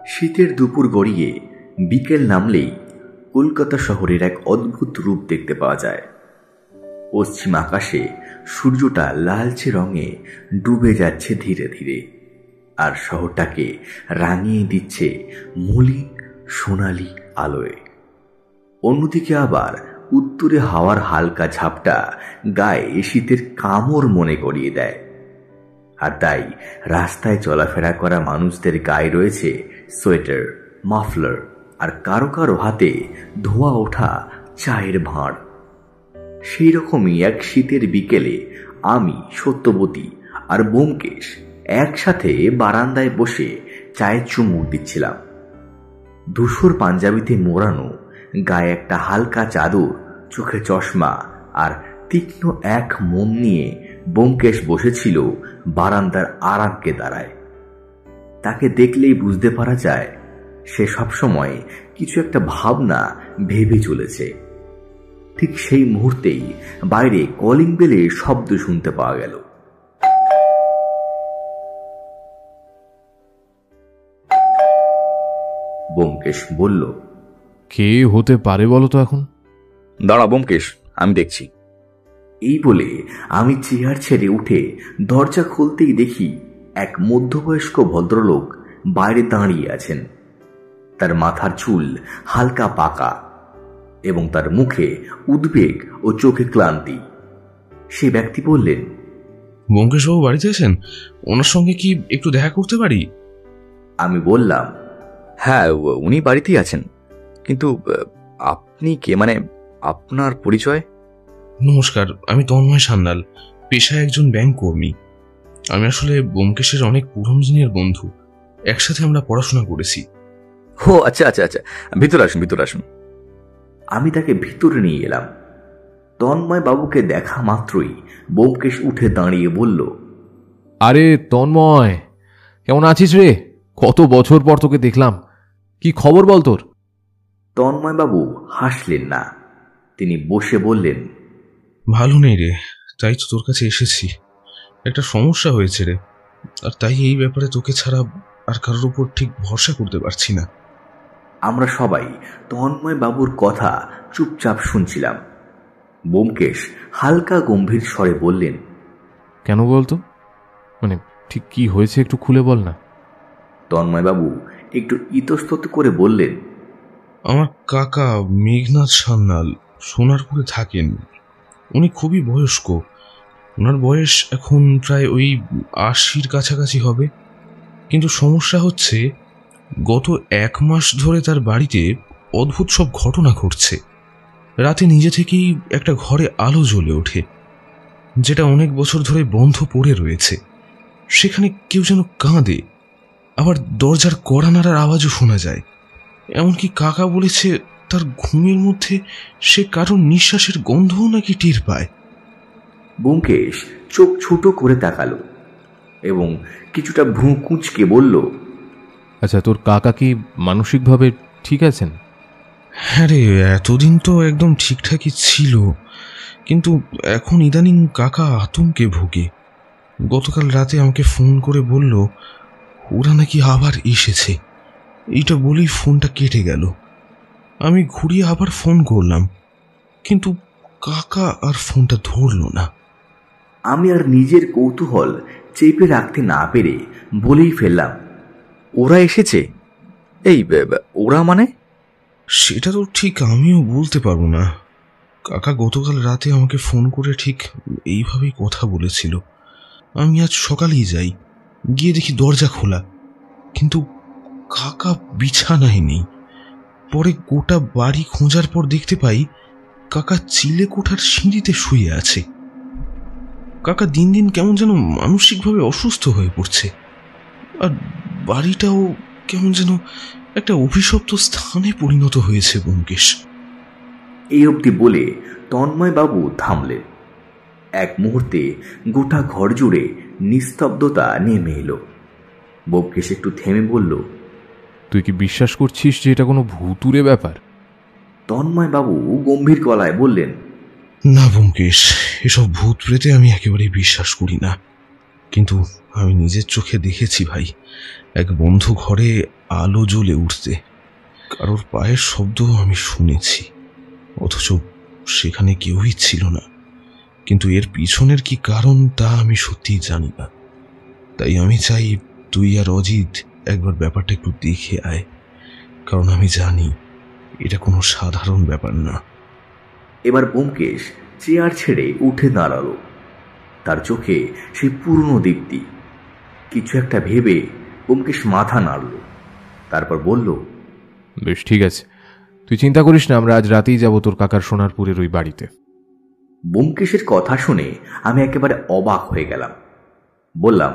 শীতের দুপুর গড়িয়ে বিকেল নামলেই কলকাতা শহরের এক অদ্ভুত রূপ দেখতে পাওয়া যায়। পশ্চিম আকাশে সূর্যটা লালচে রঙে ডুবে যাচ্ছে ধীরে ধীরে, আর শহরটাকে রাঙিয়ে দিচ্ছে মলিন সোনালি আলোয়। অন্যদিকে আবার উত্তরে হাওয়ার হালকা ঝাপটা গায়ে শীতের কামড় মনে করিয়ে দেয়। আর তাই রাস্তায় চলাফেরা করা মানুষদের গায়ে রয়েছে সোয়েটার, মাফলার, আর কারো কারো হাতে ধোঁয়া ওঠা চায়ের ভাঁড়। সেই রকমই এক শীতের বিকেলে আমি, সত্যবতী আর ব্যোমকেশ একসাথে বারান্দায় বসে চায়ের চুমুক দিচ্ছিলাম। ধূসর পাঞ্জাবিতে মোড়ানো, গায়ে একটা হালকা চাদর, চোখে চশমা আর তীক্ষ্ণ এক মন নিয়ে ব্যোমকেশ বসেছিল বারান্দার আড়াকে দাঁড়ায়। তাকে দেখলেই বুঝতে পারা যায় সে সবসময় কিছু একটা ভাবনা ভেবে চলেছে। ঠিক সেই মুহূর্তেই বাইরে কলিং বেলের শব্দ শুনতে পাওয়া গেল। ব্যোমকেশ বলল, কে হতে পারে বলো তো এখন? দাঁড়া ব্যোমকেশ, আমি দেখছি। এই বলে আমি চেয়ার ছেড়ে উঠে দরজা খুলতেই দেখি এক মধ্যবয়স্ক ভদ্রলোক বাইরে দাঁড়িয়ে আছেন। তার মাথার চুল হালকা পাকা এবং তার মুখে উদ্বেগ ও চোখে ক্লান্তি। সে ব্যক্তি বললেন, ব্যোমকেশবাবু বাড়িতে আছেন? ওনার সঙ্গে কি একটু দেখা করতে পারি? আমি বললাম, হ্যাঁ উনি বাড়িতেই আছেন, কিন্তু আপনি কে, মানে আপনার পরিচয়? নমস্কার, আমি তন্ময় সান্যাল, পেশায় একজন ব্যাংক কর্মী। আমি আসলে ব্যোমকেশের অনেক পুরনো দিনের বন্ধু, একসাথে আমরা পড়াশোনা করেছি। ও আচ্ছা আচ্ছা আচ্ছা, ভিতরে আসুন ভিতরে আসুন। আমি তাকে ভিতরে নিয়ে এলাম। তন্ময় বাবুকে দেখা মাত্রই ব্যোমকেশ উঠে দাঁড়িয়ে বলল, আরে তন্ময়, কেমন আছিস রে? কত বছর পর তোকে দেখলাম, কি খবর বল তোর? তন্ময় বাবু হাসলেন না, তিনি বসে বললেন, ভালো নেই রে, তাই তো তোর কাছে এসেছি। একটা সমস্যা হয়েছে রে, আর তাই এই ব্যাপারে তোকে ছাড়া আর কারোর উপর ঠিক ভরসা করতে পারছি না। আমরা সবাই তন্ময় বাবুর কথা চুপচাপ শুনছিলাম। ব্যোমকেশ হালকা গম্ভীর স্বরে বললেন, কেন বলতো, মানে ঠিক কি হয়েছে একটু খুলে বল না। তন্ময় বাবু একটু ইতস্তত করে বললেন, আমার কাকা মেঘনাথ সান্যাল সোনারপুরে থাকেন। উনি খুবই বয়স্ক, ওনার বয়স এখন প্রায় ওই 80-র কাছাকাছি হবে। কিন্তু সমস্যা হচ্ছে, গত 1 মাস ধরে তার বাড়িতে অদ্ভুত সব ঘটনা ঘটছে। রাতে নিজে থেকেই একটা ঘরে আলো জ্বলে ওঠে, যেটা অনেক বছর ধরে বন্ধ পড়ে রয়েছে। সেখানে কেউ যেন কাঁদে, আবার দরজার কড়া নাড়ার আওয়াজও শোনা যায়। এমনকি কাকা বলেছে তার ঘুমের মধ্যে সে কারোর নিঃশ্বাসের গন্ধও নাকি টের পায়। ব্যোমকেশ চোখ ছোট করে তাকালো এবং কিছুটা ভ্রু কুঁচকে বলল, আচ্ছা, তোর কাকা কি মানসিকভাবে ঠিক আছেন? হ্যাঁ রে, এতদিন তো একদম ঠিকঠাকই ছিল, কিন্তু এখন ইদানিং কাকা আতঙ্কে ভোগে। গতকাল রাতে আমাকে ফোন করে বলল ওরা নাকি আবার এসেছে। এইটা বলেই ফোনটা কেটে গেল। আমি ঘুরিয়ে আবার ফোন করলাম, কিন্তু কাকা আর ফোনটা ধরল না। আমি আর নিজের কৌতূহল চেপে রাখতে না পেরে বলেই ফেললাম, ওরা এসেছে? এই ওরা মানে? সেটা তো ঠিক আমিও বলতে পারবো না। কাকা গতকাল রাতে আমাকে ফোন করে ঠিক এইভাবেই কথা বলেছিল। আমি আজ সকালেই যাই, গিয়ে দেখি দরজা খোলা, কিন্তু কাকা বিছানায় নেই। পরে গোটা বাড়ি খোঁজার পর দেখতে পাই কাকা চিলে কোঠার সিঁড়িতে শুয়ে আছে। কাকা দিন দিন কেমন যেন মানসিকভাবে অসুস্থ হয়ে পড়ছে, আর বাড়িটাও কেমন যেন একটা অভিশপ্ত স্থানে পরিণত হয়েছে। ব্যোমকেশ, এই অবধি বলে তন্ময় বাবু থামলেন। এক মুহূর্তে গোটা ঘর জুড়ে নিস্তব্ধতা নেমে এলো। ব্যোমকেশ একটু থেমে বলল, তুই কি বিশ্বাস করছিস যে এটা কোনো ভুতুরে ব্যাপার? তন্ময় বাবু গম্ভীর গলায় বললেন, না ব্যোমকেশ, এসব ভূত প্রেতে আমি একেবারেই বিশ্বাস করি না। কিন্তু আমি নিজের চোখে দেখেছি ভাই, এক বন্ধ ঘরে আলো জ্বলে উঠতে, কারোর পায়ের শব্দ আমি শুনেছি, অথচ সেখানে কেউই ছিল না। কিন্তু এর পিছনের কি কারণ তা আমি সত্যিই জানি না। তাই আমি চাই তুই আর অজিত একবার ব্যাপারটা একটু দেখে আয়, কারণ আমি জানি এটা কোনো সাধারণ ব্যাপার না। এবার ব্যোমকেশ চেয়ার ছেড়ে উঠে দাঁড়ালো। তার চোখে সেই পুরনো দীপ্তি। কিছু একটা ভেবে ব্যোমকেশ মাথা নাড়ল, তারপর বলল, বেশ, ঠিক আছে, তুই চিন্তা করিস না, আমরা আজ রাতেই যাব তোর কাকার সোনারপুরের ওই বাড়িতে। ব্যোমকেশের কথা শুনে আমি একেবারে অবাক হয়ে গেলাম। বললাম,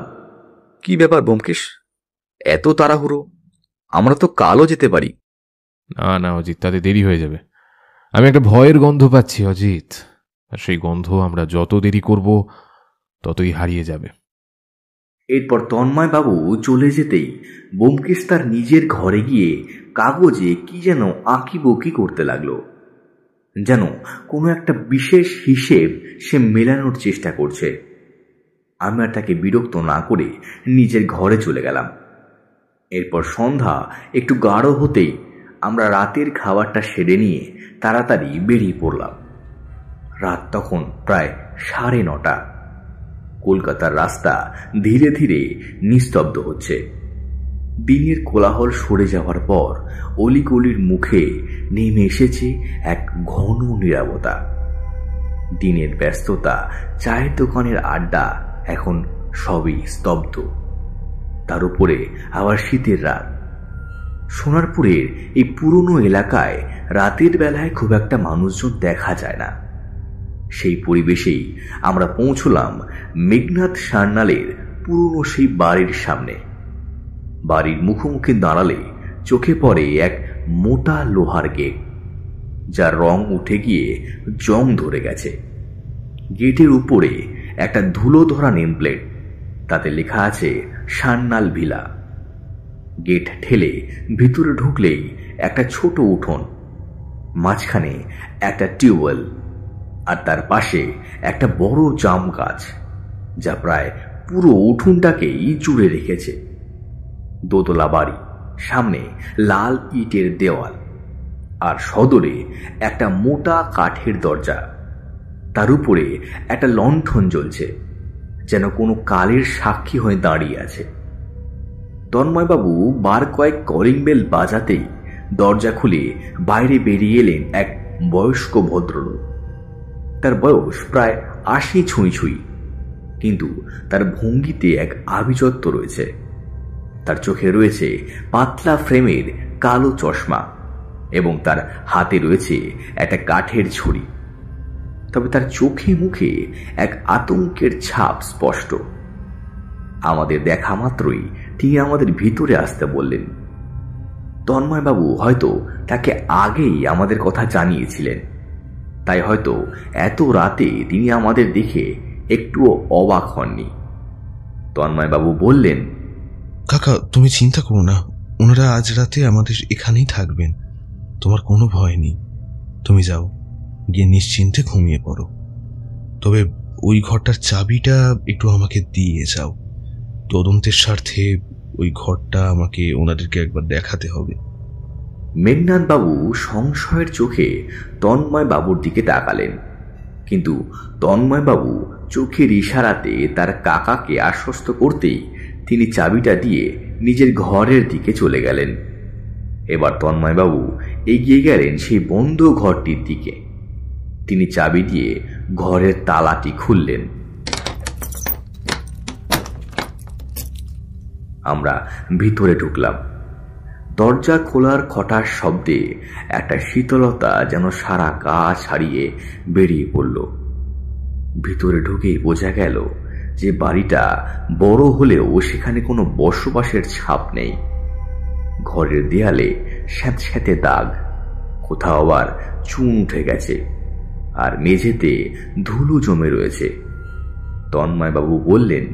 কি ব্যাপার ব্যোমকেশ, এত তাড়াহুড়ো? আমরা তো কালও যেতে পারি। না না অজিত, তাতে দেরি হয়ে যাবে। আমি একটা ভয়ের গন্ধ পাচ্ছি অজিত, আর সেই গন্ধ আমরা যত দেরি করব ততই হারিয়ে যাবে। এরপর তন্ময়বাবু চলে যেতেই ব্যোমকেশ তার নিজের ঘরে গিয়ে কাগজে কি যেন আঁকিবুকি করতে লাগলো, যেন কোনো একটা বিশেষ হিসেব সে মেলানোর চেষ্টা করছে। আমি আর তাকে বিরক্ত না করে নিজের ঘরে চলে গেলাম। এরপর সন্ধ্যা একটু গাঢ় হতেই আমরা রাতের খাবারটা সেরে নিয়ে তাড়াতাড়ি বেরিয়ে পড়লাম। রাত তখন প্রায় 9:30। কলকাতার রাস্তা ধীরে ধীরে নিস্তব্ধ হচ্ছে। দিনের কোলাহল সরে যাওয়ার পর অলিগলির মুখে নেমে এসেছে এক ঘন নীরবতা। দিনের ব্যস্ততা, চায়ের দোকানের আড্ডা, এখন সবই স্তব্ধ। তার উপরে আবার শীতের রাত। সোনারপুরের এই পুরনো এলাকায় রাতের বেলায় খুব একটা মানুষজন দেখা যায় না। সেই পরিবেশেই আমরা পৌঁছলাম মেঘনাথ সান্যালের পুরনো সেই বাড়ির সামনে। বাড়ির মুখোমুখি দাঁড়ালে চোখে পড়ে এক মোটা লোহার গেট, যার রং উঠে গিয়ে জং ধরে গেছে। গেটের উপরে একটা ধুলো ধরা নেম প্লেট, তাতে লেখা আছে সান্যাল ভিলা। গেট ঠেলে ভিতরে ঢুকলেই একটা ছোট উঠোন, মাঝখানে একটা টিউবওয়েল, আর তার পাশে একটা বড় জাম গাছ, যা প্রায় পুরো উঠোনটাকেই জুড়ে রেখেছে। দোতলা বাড়ি, সামনে লাল ইটের দেওয়াল, আর সদরে একটা মোটা কাঠের দরজা। তার উপরে একটা লণ্ঠন জ্বলছে, যেন কোনো কালের সাক্ষী হয়ে দাঁড়িয়ে আছে। তন্ময়বাবু বার কয়েক কলিং বেল বাজাতেই দরজা খুলে বাইরে বেরিয়ে এলেন এক বয়স্ক ভদ্রলোক। তার বয়স প্রায় 80 ছুঁই ছুঁই, কিন্তু তার ভঙ্গিতে এক আভিজাত্য রয়েছে। তার চোখে রয়েছে পাতলা ফ্রেমের কালো চশমা, এবং তার হাতে রয়েছে একটা কাঠের ছুরি। তবে তার চোখে মুখে এক আতঙ্কের ছাপ স্পষ্ট। আমাদের দেখা মাত্রই তিনি আমাদের ভিতরে আসতে বললেন। তন্ময়বাবু হয়তো তাকে আগেই আমাদের কথা জানিয়েছিলেন, তাই হয়তো এত রাতে তিনি আমাদের দেখে একটুও অবাক হননি। তন্ময়বাবু বললেন, কাকা, তুমি চিন্তা করো না, ওনারা আজ রাতে আমাদের এখানেই থাকবেন, তোমার কোনো ভয় নেই। তুমি যাও, গিয়ে নিশ্চিন্তে ঘুমিয়ে পড়ো। তবে ওই ঘরটার চাবিটা একটু আমাকে দিয়ে যাও, তদন্তের স্বার্থে ওই ঘরটা আমাকে ওনাদেরকে একবার দেখাতে হবে। মেঘনাথবাবু সংশয়ের চোখে তন্ময়বাবুর দিকে তাকালেন, কিন্তু তন্ময়বাবু চোখের ইশারাতে তার কাকাকে আশ্বস্ত করতেই তিনি চাবিটা দিয়ে নিজের ঘরের দিকে চলে গেলেন। এবার তন্ময়বাবু এগিয়ে গেলেন সেই বন্ধ ঘরটির দিকে। তিনি চাবি দিয়ে ঘরের তালাটি খুললেন। আমরা ভিতরে ঢুকলাম। দরজা খোলার খটার শব্দে একটা শীতলতা যেন সারা গা ছাড়িয়ে বেরিয়ে পড়ল। ভিতরে ঢুকেই বোঝা গেল যে বাড়িটা বড় হলেও সেখানে কোনো বসবাসের ছাপ নেই। ঘরের দেয়ালে স্যাঁতস্যাঁতে দাগ, কোথাও আবার চুন উঠে গেছে, আর মেঝেতে ধুলো জমে রয়েছে। তন্ময়বাবু বললেন,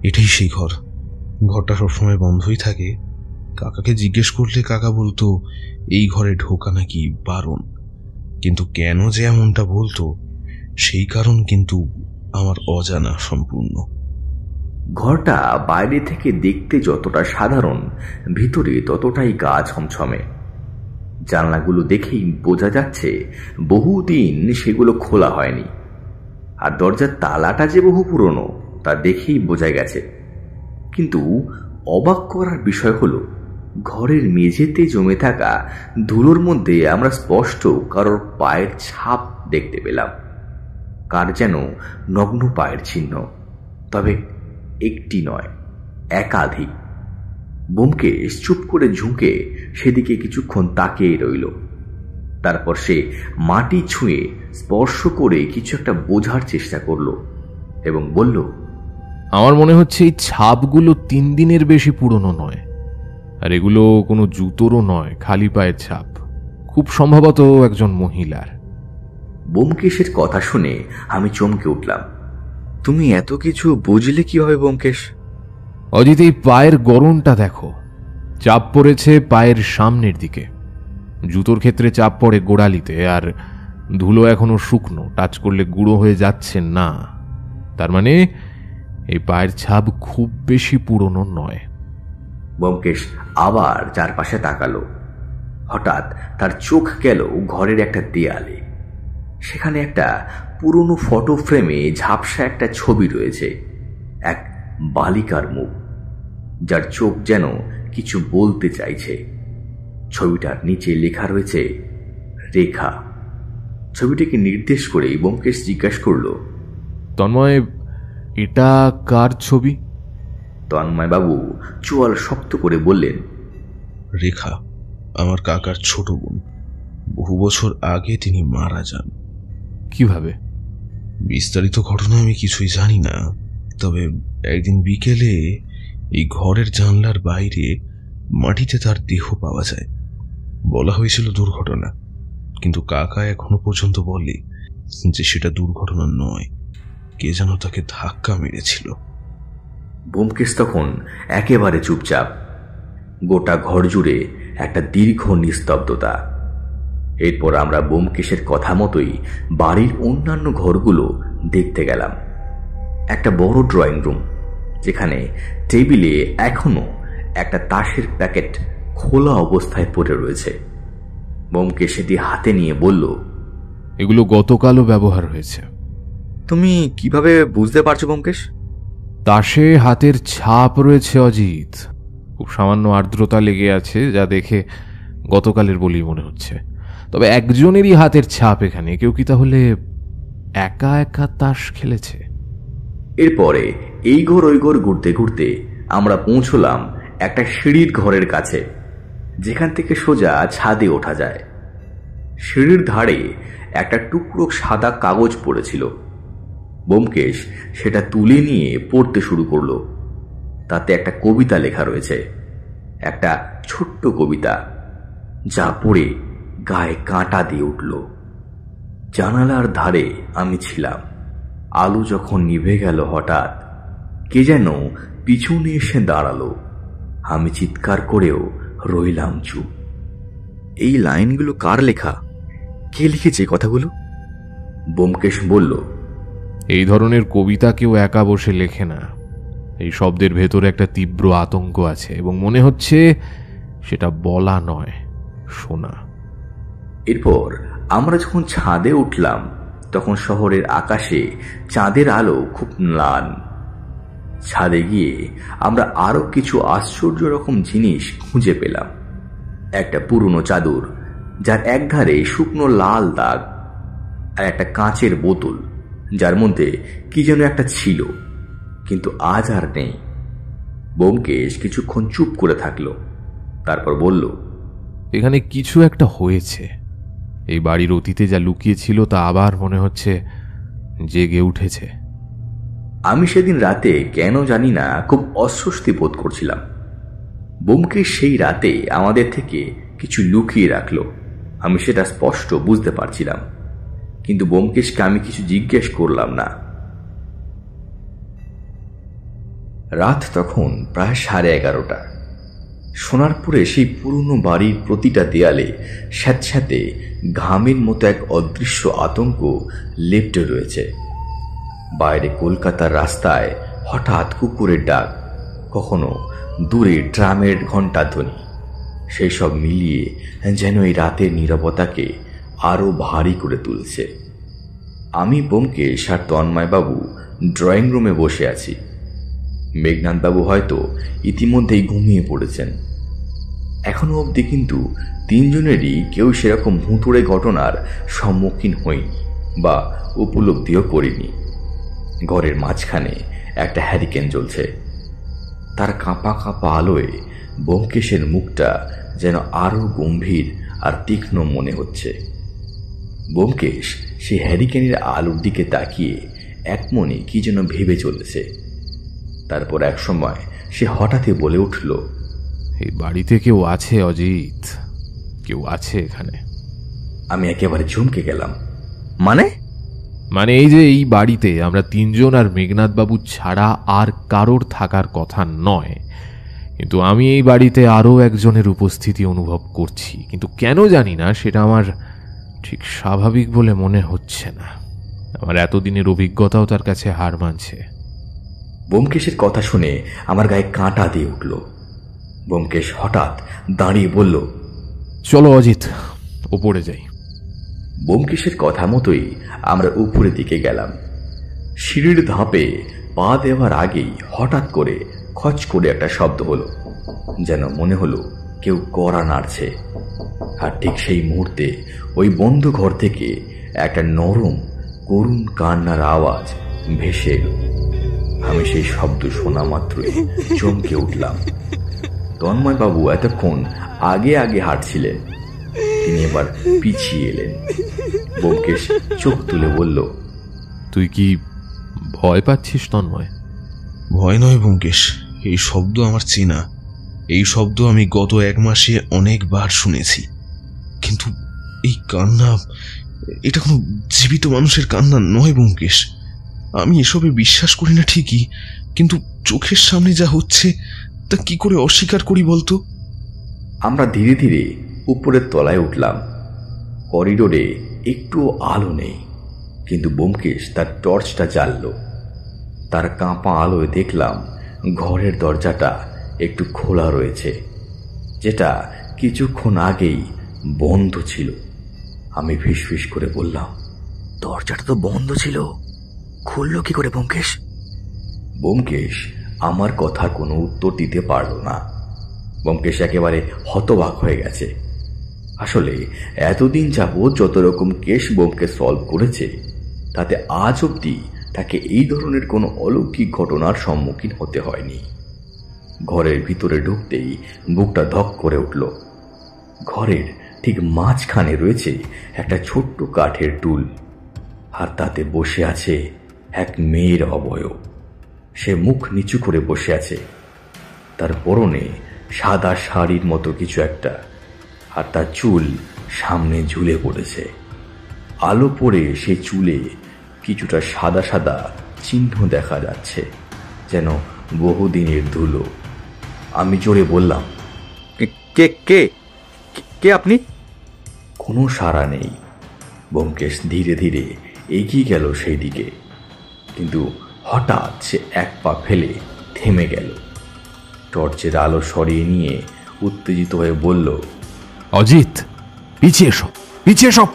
এটাই সেই ঘর। ঘরটা সবসময় বন্ধই থাকে। কাকাকে জিজ্ঞেস করলে কাকা বলতো এই ঘরে ঢোকা নাকি বারণ, কিন্তু কেন যে এমনটা বলতো সেই কারণ কিন্তু আমার অজানা সম্পূর্ণ। ঘরটা বাইরে থেকে দেখতে যতটা সাধারণ, ভিতরে ততটাই গা ছমছমে। জানলাগুলো দেখেই বোঝা যাচ্ছে বহুদিন সেগুলো খোলা হয়নি, আর দরজার তালাটা যে বহু পুরনো তা দেখেই বোঝা গেছে। কিন্তু অবাক করার বিষয় হলো, ঘরের মেঝেতে জমে থাকা ধুলোর মধ্যে আমরা স্পষ্ট কারোর পায়ের ছাপ দেখতে পেলাম। কার যেন নগ্ন পায়ের চিহ্ন, তবে একটি নয়, একাধিক। ব্যোমকেশ চুপ করে ঝুঁকে সেদিকে কিছুক্ষণ তাকিয়ে রইল। তারপর সে মাটি ছুঁয়ে স্পর্শ করে কিছু একটা বোঝার চেষ্টা করল এবং বলল, আমার মনে হচ্ছে এই ছাপগুলো 3 দিনের বেশি পুরনো নয়, আর এগুলো কোনো জুতোরও নয়, খালি পায়ের ছাপ। খুব সম্ভবত একজন মহিলার। ব্যোমকেশের কথা শুনে আমি চমকে উঠলাম। তুমি এত কিছু বুঝলে কিভাবে ব্যোমকেশ? অজিত, এই পায়ের গড়নটা দেখো, চাপ পড়েছে পায়ের সামনের দিকে। জুতোর ক্ষেত্রে চাপ পড়ে গোড়ালিতে, আর ধুলো এখনো শুকনো, টাচ করলে গুঁড়ো হয়ে যাচ্ছে না। তার মানে এই পায়ের ছাপ খুব বেশি পুরনো নয়। ব্যোমকেশ আবার চারপাশে তাকালো। হঠাৎ তার চোখ গেল ঘরের একটা দেয়ালে। সেখানে একটা পুরনো ফটো ফ্রেমে ঝাপসা একটা ছবি রয়েছে, এক বালিকার মুখ, যার চোখ যেন কিছু বলতে চাইছে। ছবিটার নিচে লেখা রয়েছে রেখা। ছবিটিকে নির্দেশ করে ব্যোমকেশ জিজ্ঞাসা করল, তন্ময়, এটা কার ছবি? তন্ময়বাবু চোয়াল শক্ত করে বললেন, রেখা আমার কাকার ছোট বোন। বহু বছর আগে তিনি মারা যান। কিভাবে? বিস্তারিত ঘটনা আমি কিছুই জানি না, তবে একদিন বিকেলে এই ঘরের জানলার বাইরে মাটিতে তার দেহ পাওয়া যায়। বলা হয়েছিল দুর্ঘটনা, কিন্তু কাকা এখনো পর্যন্ত বলে যে সেটা দুর্ঘটনা নয়, কে যেন তাকে ধাক্কা মেরেছিল। ব্যোমকেশ তখন একেবারে চুপচাপ। গোটা ঘর জুড়ে একটা দীর্ঘ নিস্তব্ধতা। এরপর আমরা ব্যোমকেশের কথা মতোই বাড়ির অন্যান্য ঘরগুলো দেখতে গেলাম। একটা বড় ড্রয়িং রুম, যেখানে টেবিলে এখনো একটা তাসের প্যাকেট খোলা অবস্থায় পড়ে রয়েছে। ব্যোমকেশ সেটি হাতে নিয়ে বলল, এগুলো গতকালও ব্যবহার হয়েছে। তুমি কিভাবে বুঝতে পারছো ব্যোমকেশ? তাসে হাতের ছাপ রয়েছে অজিত। খুব সামান্য আর্দ্রতা লেগে আছে, যা দেখে গতকালের বলেই মনে হচ্ছে। তবে একজনেরই হাতের ছাপ এখানে। কেউ কি তাহলে একা একা তাস খেলেছে? এরপরে এই ঘর ওই ঘর ঘুরতে ঘুরতে আমরা পৌঁছলাম একটা সিঁড়ির ঘরের কাছে, যেখান থেকে সোজা ছাদে ওঠা যায়। সিঁড়ির ধারে একটা টুকরো সাদা কাগজ পড়েছিল। ব্যোমকেশ সেটা তুলে নিয়ে পড়তে শুরু করলো। তাতে একটা কবিতা লেখা রয়েছে, একটা ছোট্ট কবিতা, যা পড়ে গায়ে কাঁটা দিয়ে উঠল। জানালার ধারে আমি ছিলাম। আলো যখন নিভে গেল, হঠাৎ কে যেন পিছনে এসে দাঁড়ালো। আমি চিৎকার করেও রইলাম চুপ। এই লাইনগুলো কার লেখা? কে লিখেছে কথাগুলো? ব্যোমকেশ বলল, এই ধরনের কবিতা কেউ একা বসে লেখে না। এই শব্দের ভেতরে একটা তীব্র আতঙ্ক আছে, এবং মনে হচ্ছে সেটা বলা নয়, শোনা। এরপর আমরা যখন ছাদে উঠলাম, তখন শহরের আকাশে চাঁদের আলো খুব ম্লান। ছাদে গিয়ে আমরা আরো কিছু আশ্চর্য রকম জিনিস খুঁজে পেলাম। একটা পুরনো চাদর, যার একধারে শুকনো লাল দাগ, আর একটা কাঁচের বোতল, যার মধ্যে কি যেন একটা ছিল, কিন্তু আজ আর নেই। ব্যোমকেশ কিছুক্ষণ চুপ করে থাকলো, তারপর বলল, এখানে কিছু একটা হয়েছে। এই বাড়ির অতীতে যা লুকিয়েছিল তা আবার মনে হচ্ছে জেগে উঠেছে। আমি সেদিন রাতে কেন জানি না খুব অস্বস্তি বোধ করছিলাম। ব্যোমকেশ সেই রাতে আমাদের থেকে কিছু লুকিয়ে রাখলো। আমি সেটা স্পষ্ট বুঝতে পারছিলাম, কিন্তু ব্যোমকেশকে আমি কিছু জিজ্ঞেস করলাম না। রাত তখন প্রায় 11:30। সোনারপুরে সেই পুরনো বাড়ির প্রতিটা দেয়ালে স্যাঁতস্যাঁতে ঘামের মতো এক অদৃশ্য আতঙ্ক লেপ্টে রয়েছে। বাইরে কলকাতার রাস্তায় হঠাৎ কুকুরের ডাক, কখনো দূরে ট্রামের ঘণ্টার ধ্বনি, সেই সব মিলিয়ে যেন এই রাতের নীরবতাকে আরো ভারী করে তুলছে। আমি ব্যোমকেশ আর তন্ময়বাবু ড্রয়িং রুমে বসে আছি। মেঘনাথবাবু হয়তো ইতিমধ্যেই ঘুমিয়ে পড়েছেন। এখনো অবধি কিন্তু তিনজনেরই কেউ সেরকম ভুতুড়ে ঘটনার সম্মুখীন হয়নি বা উপলব্ধিও করিনি। ঘরের মাঝখানে একটা হ্যারিকেন জ্বলছে। তার কাঁপা কাঁপা আলোয় ব্যোমকেশের মুখটা যেন আরো গম্ভীর আর তীক্ষ্ণ মনে হচ্ছে। ব্যোমকেশ সেই হ্যারিকেনের আলোর দিকে তাকিয়ে এক মনে কি যেন ভেবে চলেছে। তারপর এক সময় সে হঠাৎই বলে উঠল, এই বাড়িতে কেউ আছে অজিত, কেউ আছে এখানে। আমি একেবারে চমকে গেলাম। মানে? মানে এই যে এই বাড়িতে আমরা তিনজন আর মেঘনাথবাবু ছাড়া আর কারোর থাকার কথা নয়, কিন্তু আমি এই বাড়িতে আরও একজনের উপস্থিতি অনুভব করছি, কিন্তু কেন জানি না সেটা আমার ঠিক স্বাভাবিক বলে মনে হচ্ছে না। আমার এতদিনের অভিজ্ঞতাও তার কাছে হার মানছে। ব্যোমকেশের কথা শুনে আমার গায়ে কাঁটা দিয়ে উঠল। ব্যোমকেশ হঠাৎ দাঁড়িয়ে বলল, চলো অজিত, ওপরে যাই। ব্যোমকেশের কথা মতোই আমরা উপরের দিকে গেলাম। সিঁড়ির ধাপে পা দেওয়ার আগেই হঠাৎ করে খচ করে একটা শব্দ হলো, যেন মনে হলো কেউ কড়া নাড়ছে। আর ঠিক সেই মুহূর্তে ওই বন্ধ ঘর থেকে একটা নরম করুণ কান্নার আওয়াজ ভেসে এলো। আমি সেই শব্দ শোনা মাত্রই চমকে উঠলাম। তন্ময়বাবু এতক্ষণ আগে আগে হাঁটছিলেন, তিনি এবার পিছিয়ে এলেন। ব্যোমকেশ চোখ তুলে বলল, তুই কি ভয় পাচ্ছিস তন্ময়? ভয় নয় ব্যোমকেশ, এই শব্দ আমার চেনা। এই শব্দ আমি গত 1 মাসে অনেকবার শুনেছি, কিন্তু এই কান্না, এটা কোনো জীবিত মানুষের কান্না নয় ব্যোমকেশ। আমি এসবে বিশ্বাস করি না ঠিকই, কিন্তু চোখের সামনে যা হচ্ছে তা কি করে অস্বীকার করি বলতো? আমরা ধীরে ধীরে উপরের তলায় উঠলাম। করিডোরে একটু আলো নেই, কিন্তু ব্যোমকেশ তার টর্চটা জ্বালল। তার কাঁপা আলোয় দেখলাম ঘরের দরজাটা একটু খোলা রয়েছে, যেটা কিছুক্ষণ আগেই বন্ধ ছিল। আমি ফিসফিস করে বললাম, দরজাটা তো বন্ধ ছিল, খুলল কি করে ব্যোমকেশ? ব্যোমকেশ আমার কথা কোনো উত্তর দিতে পারল না। ব্যোমকেশ একেবারে হতবাক হয়ে গেছে। আসলে এতদিন যাবৎ যত রকম কেস ব্যোমকেশ সলভ করেছে, তাতে আজ অবধি তাকে এই ধরনের কোনো অলৌকিক ঘটনার সম্মুখীন হতে হয়নি। ঘরের ভিতরে ঢুকতেই বুকটা ধক করে উঠল। ঘরের ঠিক মাঝখানে রয়েছে একটা ছোট্ট কাঠের টুল, আর তাতে বসে আছে এক মেয়ের অবয়ব। সে মুখ নিচু করে বসে আছে, তার পরনে সাদা শাড়ির মতো কিছু একটা, আর তার চুল সামনে ঝুলে পড়েছে। আলো পড়ে সেই চুলে কিছুটা সাদা সাদা চিহ্ন দেখা যাচ্ছে, যেন বহুদিনের ধুলো। আমি জোরে বললাম, কে কে কে আপনি? কোনো সাড়া নেই। ব্যোমকেশ ধীরে ধীরে এগিয়ে গেল সেই দিকে, কিন্তু হঠাৎ সে এক পা ফেলে থেমে গেল। টর্চের আলো সরিয়ে নিয়ে উত্তেজিত হয়ে বলল, অজিত, পিছিয়ে এসো, পিছিয়ে এসো।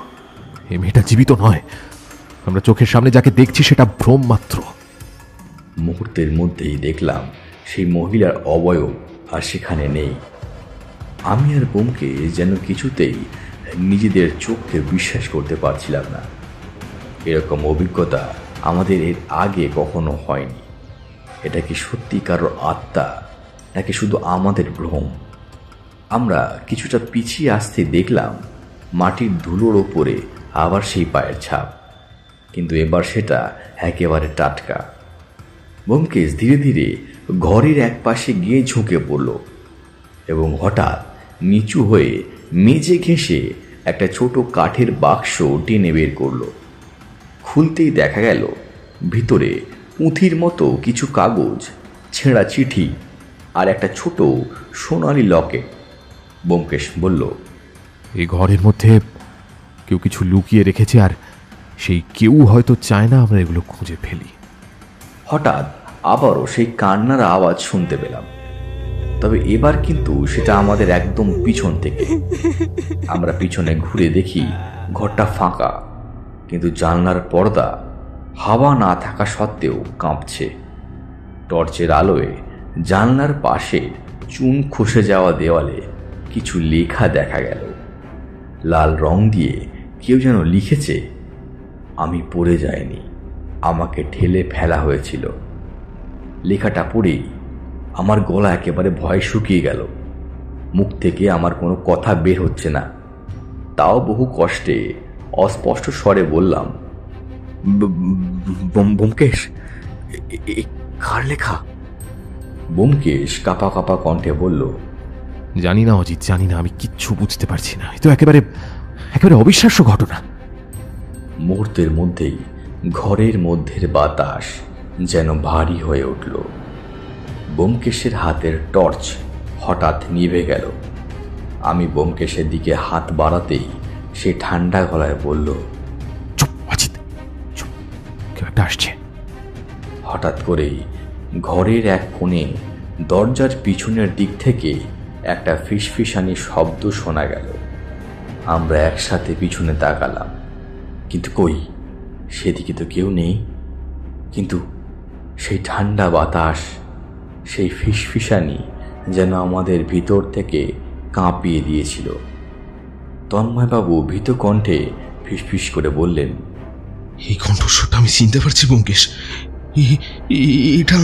এই মেয়েটা জীবিত নয়, আমরা চোখের সামনে যাকে দেখছি সেটা ভ্রম মাত্র। মুহূর্তের মধ্যেই দেখলাম সেই মহিলার অবয়ব আর সেখানে নেই। আমি আর ব্যোমকেশ যেন কিছুতেই নিজেদের চোখকে বিশ্বাস করতে পারছিলাম না। এরকম অভিজ্ঞতা আমাদের এর আগে কখনো হয়নি। এটা কি সত্যি কারোর আত্মা, নাকি শুধু আমাদের ভ্রম? আমরা কিছুটা পিছিয়ে আসতে দেখলাম মাটির ধুলোর ওপরে আবার সেই পায়ের ছাপ, কিন্তু এবার সেটা একেবারে টাটকা। ব্যোমকেশ ধীরে ধীরে ঘরের এক পাশে গিয়ে ঝুঁকে পড়ল এবং হঠাৎ নিচু হয়ে মেঝে ঘেঁষে একটা ছোট কাঠের বাক্স টেনে বের করল। খুলতেই দেখা গেল ভিতরে পুঁথির মতো কিছু কাগজ, ছেঁড়া চিঠি আর একটা ছোট সোনালি লকেট। ব্যোমকেশ বলল, এই ঘরের মধ্যে কেউ কিছু লুকিয়ে রেখেছে, আর সেই কেউ হয়তো চায় না আমরা এগুলো খুঁজে ফেলি। হঠাৎ আবারও সেই কান্নার আওয়াজ শুনতে পেলাম। তবে এবার কিন্তু সেটা আমাদের একদম পিছন থেকে। আমরা পিছনে ঘুরে দেখি ঘরটা ফাঁকা, কিন্তু জানলার পর্দা হাওয়া না থাকা সত্ত্বেও কাঁপছে। টর্চের আলোয় জানলার পাশে চুন খসে যাওয়া দেওয়ালে কিছু লেখা দেখা গেল। লাল রং দিয়ে কেউ যেন লিখেছে, আমি পড়ে যাইনি, আমাকে ঠেলে ফেলা হয়েছিল। লেখাটা পড়েই আমার গলা একেবারে ভয় শুকিয়ে গেল। মুখ থেকে আমার কোনো কথা বের হচ্ছে না। তাও বহু কষ্টে অস্পষ্ট স্বরে বললাম, ব্যোমকেশ, কার লেখা? ব্যোমকেশ কাঁপা কাঁপা কণ্ঠে বলল, জানি না অজিত, জানি না, আমি কিচ্ছু বুঝতে পারছি না। এ তো একেবারে একেবারে অবিশ্বাস্য ঘটনা। মুহূর্তের মধ্যেই ঘরের মধ্যের বাতাস যেন ভারী হয়ে উঠল। ব্যোমকেশের হাতের টর্চ হঠাৎ নিভে গেল। আমি ব্যোমকেশের দিকে হাত বাড়াতেই সে ঠান্ডা গলায় বলল, চুপ অজিত, চুপ, কেউ একটা আসছে। হঠাৎ করেই ঘরের এক কোণে দরজার পিছনের দিক থেকে একটা ফিসফিসানি শব্দ শোনা গেল। আমরা একসাথে পিছনে তাকালাম, কিন্তু কই, সেদিকে তো কেউ নেই। কিন্তু সেই ঠান্ডা বাতাস, সেই ফিসফিসানি যেন আমাদের ভিতর থেকে কাঁপিয়ে দিয়েছিল। তন্ময়বাবু ভীত কণ্ঠে ফিসফিস করে বললেন, এই কণ্ঠস্বরটা আমি চিনতে পারছি ব্যোমকেশ। এটা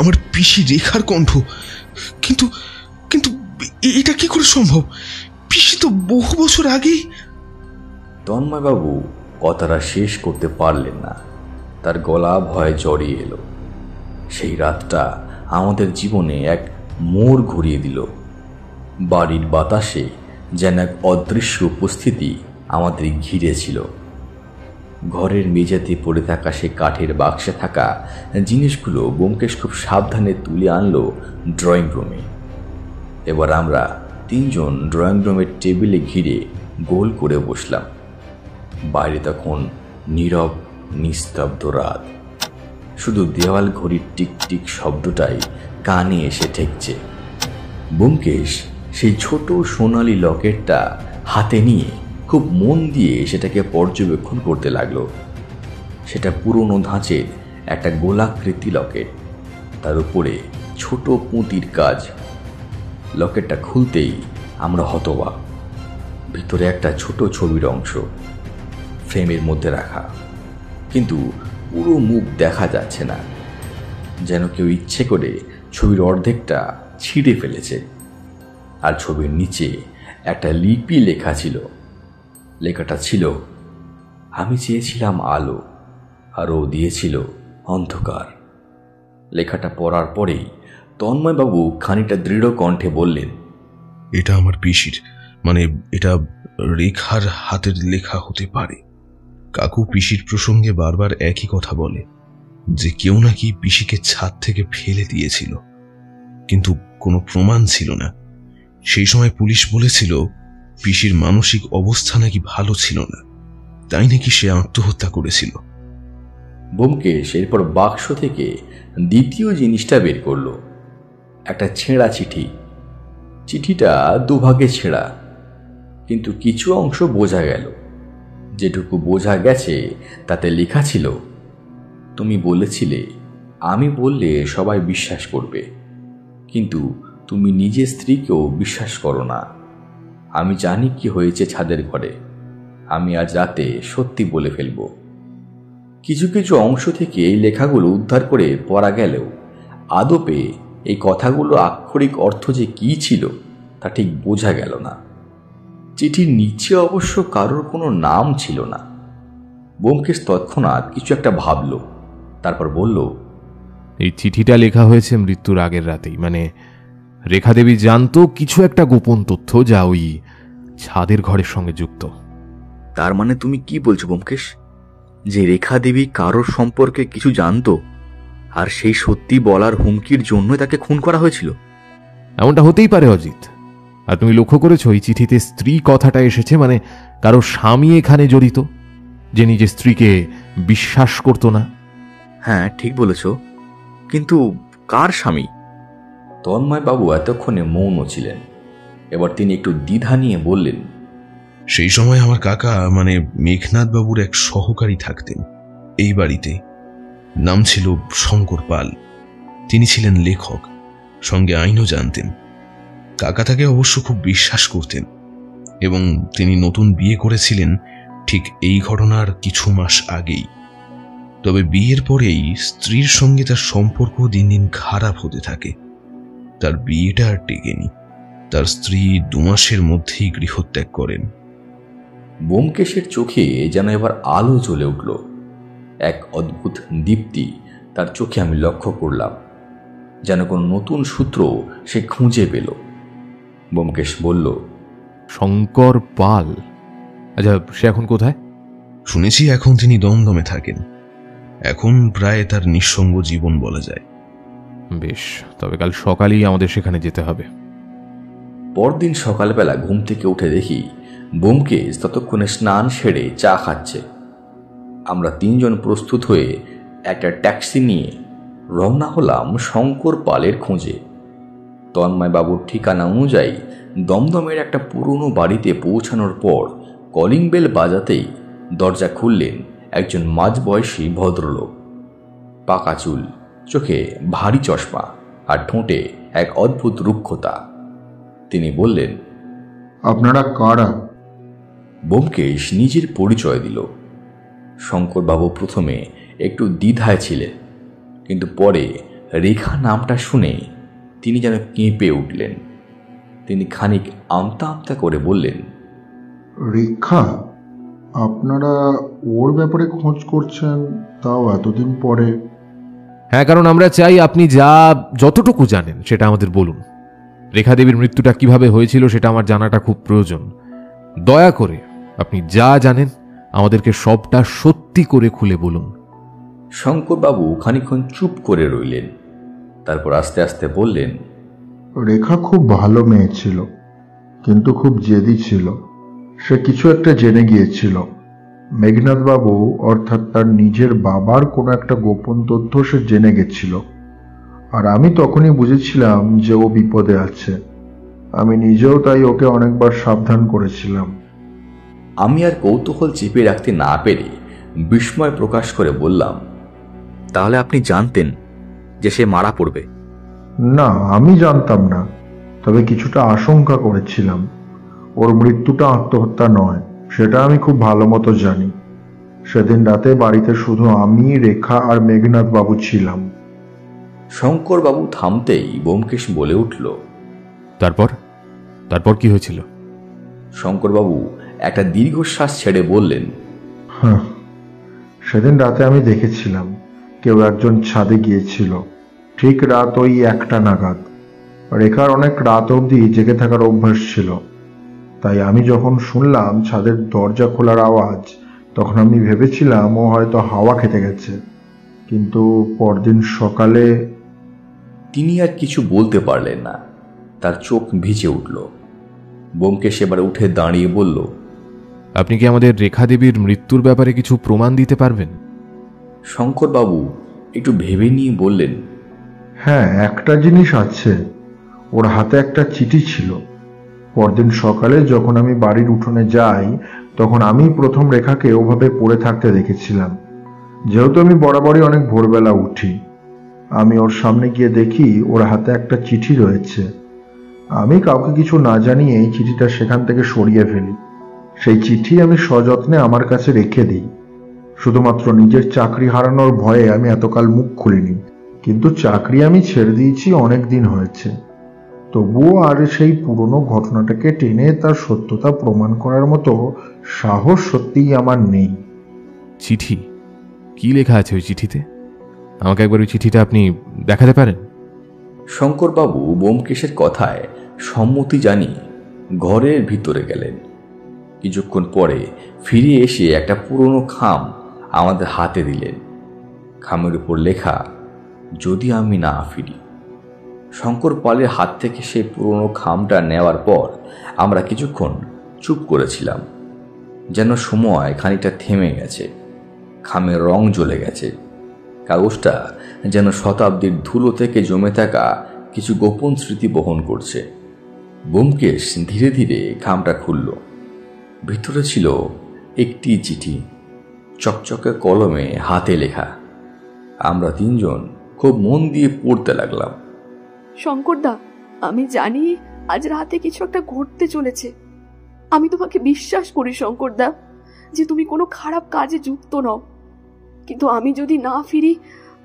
আমার পিসি রেখার কণ্ঠ। কিন্তু কিন্তু এটা কি করে সম্ভব? পিসি তো বহু বছর আগেই। তন্ময়বাবু কথাটা শেষ করতে পারলেন না, তার গলা ভয়ে জড়িয়ে এলো। সেই রাতটা আমাদের জীবনে এক মোড় ঘুরিয়ে দিল। বাড়ির বাতাসে যেন এক অদৃশ্য উপস্থিতি আমাদের ঘিরে ছিল। ঘরের মেঝেতে পড়ে থাকা সে কাঠের বাক্সে থাকা জিনিসগুলো ব্যোমকেশ খুব সাবধানে তুলে আনলো ড্রয়িং রুমে। এবার আমরা তিনজন ড্রয়িং রুমের টেবিলে ঘিরে গোল করে বসলাম। বাইরে তখন নীরব নিস্তব্ধ রাত। শুধু দেওয়াল ঘড়ির টিকটিক শব্দটাই কানে এসে ঠেকছে। ব্যোমকেশ সেই ছোট সোনালি লকেটটা হাতে নিয়ে খুব মন দিয়ে সেটাকে পর্যবেক্ষণ করতে লাগলো। সেটা পুরনো ধাঁচের একটা গোলাকৃতি লকেট, তার উপরে ছোট পুঁতির কাজ। লকেটটা খুলতেই আমরা হতবাক। ভিতরে একটা ছোট ছবির অংশ, ফ্রেমের মধ্যে রাখা, কিন্তু পুরো মুখ দেখা যাচ্ছে না। যেন কেউ ইচ্ছে করে ছবির অর্ধেকটা ছিঁড়ে ফেলেছে। আর ছবির নিচে একটা লিপি লেখা ছিল। লেখাটা ছিল, আমি চেয়েছিলাম আলো, আর ও দিয়েছিল অন্ধকার। লেখাটা পড়ার পরেই তন্ময়বাবু খানিকটা দৃঢ় কণ্ঠে বললেন, এটা আমার পিসির, মানে এটা রেখার হাতের লেখা হতে পারে। কাকু পিসির প্রসঙ্গে বারবার একই কথা বলে, যে কেউ নাকি পিসিকে ছাদ থেকে ফেলে দিয়েছিল, কিন্তু কোনো প্রমাণ ছিল না। সেই সময় পুলিশ বলেছিল পিসির মানসিক অবস্থা নাকি ভালো ছিল না, তাই নাকি সে আত্মহত্যা করেছিল। ব্যোমকেশ এরপর বাক্স থেকে দ্বিতীয় জিনিসটা বের করলো, একটা ছেঁড়া চিঠি। চিঠিটা দুভাগে ছেঁড়া, কিন্তু কিছু অংশ বোঝা গেল। যেটুকু বোঝা গেছে তাতে লেখা ছিল, তুমি বলেছিলে আমি বললে সবাই বিশ্বাস করবে, কিন্তু তুমি নিজের স্ত্রীকেও বিশ্বাস করো না। আমি জানি কি হয়েছে ছাদের ঘরে, আমি আজ রাতে সত্যি বলে ফেলব। কিছু কিছু অংশ থেকে এই লেখাগুলো উদ্ধার করে পড়া গেলেও আদপে এই কথাগুলো আক্ষরিক অর্থ যে কী ছিল তা ঠিক বোঝা গেল না। চিঠির নিচে অবশ্য কারোর কোনো নাম ছিল না। ব্যোমকেশ তৎক্ষণাৎ কিছু একটা ভাবল, তারপর বলল, এই চিঠিটা লেখা হয়েছে মৃত্যুর আগের রাতেই। মানে রেখা দেবী জানতো কিছু একটা গোপন তথ্য যা ওই ছাদের ঘরের সঙ্গে যুক্ত। তার মানে তুমি কি বলছো ব্যোমকেশ, যে রেখা দেবী কারোর সম্পর্কে কিছু জানতো, আর সেই সত্যি বলার হুমকির জন্য তাকে খুন করা হয়েছিল? এমনটা হতেই পারে অজিত। আর তুমি লক্ষ্য করেছো এই চিঠিতে স্ত্রী কথাটা এসেছে, মানে কারো স্বামী এখানে জড়িত, যে নিজের স্ত্রীকে বিশ্বাস করতো না। হ্যাঁ, ঠিক বলেছ। কিন্তু কার স্বামী? তন্ময়বাবু এতক্ষণে মৌন ছিলেন। এবার তিনি একটু দ্বিধা নিয়ে বললেন, সেই সময় আমার কাকা মানে মেঘনাথ বাবুর এক সহকারী থাকতেন এই বাড়িতে। নাম ছিল শঙ্কর পাল। তিনি ছিলেন লেখক, সঙ্গে আইনও জানতেন। কাকা তাকে অবশ্য খুব বিশ্বাস করতেন এবং তিনি নতুন বিয়ে করেছিলেন ঠিক এই ঘটনার কিছু মাস আগেই। তবে বিয়ের পরেই স্ত্রীর সঙ্গে তার সম্পর্ক দিন দিন খারাপ হতে থাকে। তার বিয়েটা আর টেকেনি। তার স্ত্রী 2 মাসের মধ্যেই গৃহত্যাগ করেন। ব্যোমকেশের চোখে যেন এবার আলো জ্বলে উঠল। এক অদ্ভুত দীপ্তি তার চোখে আমি লক্ষ্য করলাম, যেন কোনো নতুন সূত্র সে খুঁজে পেল। ব্যোমকেশ বলল, শঙ্কর পাল? আচ্ছা, সে এখন কোথায়? শুনেছি এখন তিনি দমদমে থাকেন। এখন প্রায় তার নিঃসঙ্গ জীবন বলা যায়। বেশ, তবে কাল সকালেই আমাদের সেখানে যেতে হবে। পরদিন সকালবেলা ঘুম থেকে উঠে দেখি ব্যোমকেশ ততক্ষণে স্নান সেরে চা খাচ্ছে। আমরা 3 জন প্রস্তুত হয়ে একটা ট্যাক্সি নিয়ে রওনা হলাম শঙ্কর পালের খোঁজে। তন্ময়বাবুর ঠিকানা অনুযায়ী দমদমের একটা পুরনো বাড়িতে পৌঁছানোর পর কলিং বেল বাজাতেই দরজা খুললেন একজন মাঝবয়সী ভদ্রলোক। পাকা চুল, চোখে ভারী চশমা আর ঠোঁটে এক অদ্ভুত রুক্ষতা। তিনি বললেন, আপনারা কারা? ব্যোমকেশ নিজের পরিচয় দিল। শঙ্করবাবু প্রথমে একটু দ্বিধায় ছিলেন, কিন্তু পরে রেখা নামটা শুনে তিনি যেন কেঁপে উঠলেন। তিনি খানিক আমতা আমতা করে বললেন, রেখা? আপনারা ওর ব্যাপারে খোঁজ করছেন, তাও এতদিন পরে? হ্যাঁ, কারণ আমরা চাই আপনি যতটুকু জানেন সেটা আমাদের বলুন। রেখা দেবীর মৃত্যুটা কিভাবে হয়েছিল সেটা আমার জানাটা খুব প্রয়োজন। দয়া করে আপনি যা জানেন আমাদেরকে সবটা সত্যি করে খুলে বলুন। শঙ্করবাবু খানিকক্ষণ চুপ করে রইলেন, তারপর আস্তে আস্তে বললেন, রেখা খুব ভালো মেয়ে ছিল, কিন্তু খুব জেদি ছিল। সে কিছু একটা জেনে গিয়েছিল। মেঘনাথ বাবু অর্থাৎ তার নিজের বাবার কোনো একটা গোপন তথ্য সে জেনে গেছিল, আর আমি তখনই বুঝেছিলাম যে ও বিপদে আছে। আমি নিজেও তাই ওকে অনেকবার সাবধান করেছিলাম। আমি আর কৌতূহল চেপে রাখতে না পেরে বিস্ময় প্রকাশ করে বললাম, তাহলে আপনি জানতেন যে সে মারা পড়বে? না, আমি জানতাম না, তবে কিছুটা আশঙ্কা করেছিলাম। ওর মৃত্যুটা আত্মহত্যা নয়, সেটা আমি খুব ভালো মতো জানি। সেদিন রাতে বাড়িতে শুধু আমি, রেখা আর মেঘনাথ বাবু ছিলাম। শঙ্করবাবু থামতেই ব্যোমকেশ বলে উঠল, তারপর কি হয়েছিল? শঙ্করবাবু একটা দীর্ঘশ্বাস ছেড়ে বললেন, হ্যাঁ, সেদিন রাতে আমি দেখেছিলাম কেউ একজন ছাদে গিয়েছিল, ঠিক রাত ওই 1টা নাগাদ। রেখার অনেক রাত অবধি জেগে থাকার অভ্যাস ছিল, তাই আমি যখন শুনলাম ছাদের দরজা খোলার আওয়াজ, তখন আমি ভেবেছিলাম ও হয়তো হাওয়া খেতে গেছে। কিন্তু পরদিন সকালে... তিনি আর কিছু বলতে পারলেন না, তার চোখ ভিজে উঠল। ব্যোমকেশ এবার উঠে দাঁড়িয়ে বলল, আপনি কি আমাদের রেখা দেবীর মৃত্যুর ব্যাপারে কিছু প্রমাণ দিতে পারবেন? শঙ্করবাবু একটু ভেবে নিয়ে বললেন, হ্যাঁ, একটা জিনিস আছে। ওর হাতে একটা চিঠি ছিল। পরদিন সকালে যখন আমি বাড়ির উঠোনে যাই, তখন আমি প্রথম রেখাকে ওভাবে পড়ে থাকতে দেখেছিলাম। যেহেতু আমি বরাবরই অনেক ভোরবেলা উঠি, আমি ওর সামনে গিয়ে দেখি ওর হাতে একটা চিঠি রয়েছে। আমি কাউকে কিছু না জানিয়ে এই চিঠিটা সেখান থেকে সরিয়ে ফেলি। সেই চিঠি আমি সযত্নে আমার কাছে রেখে দিই। শুধুমাত্র নিজের চাকরি হারানোর ভয়ে আমি এতকাল মুখ খুলিনি, কিন্তু চাকরি আমি ছেড়ে দিয়েছি অনেক দিন হয়েছে। তবুও আর সেই পুরনো ঘটনাটাকে টেনে তার সত্যতা প্রমাণ করার মতো সাহস সত্যিই আমার নেই। চিঠি? কি লেখা আছে ওই চিঠিতে? আমাকে একবার ওই চিঠিটা আপনি দেখাতে পারেন? শঙ্করবাবু ব্যোমকেশের কথায় সম্মতি জানিয়ে ঘরের ভিতরে গেলেন। কিছুক্ষণ পরে ফিরে এসে একটা পুরনো খাম আমাদের হাতে দিলেন। খামের উপর লেখা, যদি আমি না ফিরি। শঙ্কর পালের হাত থেকে সেই পুরনো খামটা নেওয়ার পর আমরা কিছুক্ষণ চুপ করেছিলাম, যেন সময় খানিকটা থেমে গেছে। খামের রং জ্বলে গেছে, কাগজটা যেন শতাব্দীর ধুলো থেকে জমে থাকা কিছু গোপন স্মৃতি বহন করছে। ব্যোমকেশ ধীরে ধীরে খামটা খুলল। ভিতরে ছিল একটি চিঠি, চকচকে কলমে হাতে লেখা। আমরা তিনজন খুব মন দিয়ে পড়তে লাগলাম। শঙ্করদা, আমি জানি আজ রাতে কিছু একটা ঘটতে চলেছে। আমি তোমাকে বিশ্বাস করি শঙ্করদা যে তুমি কোনো খারাপ কাজে যুক্ত নও, কিন্তু আমি যদি না ফিরি,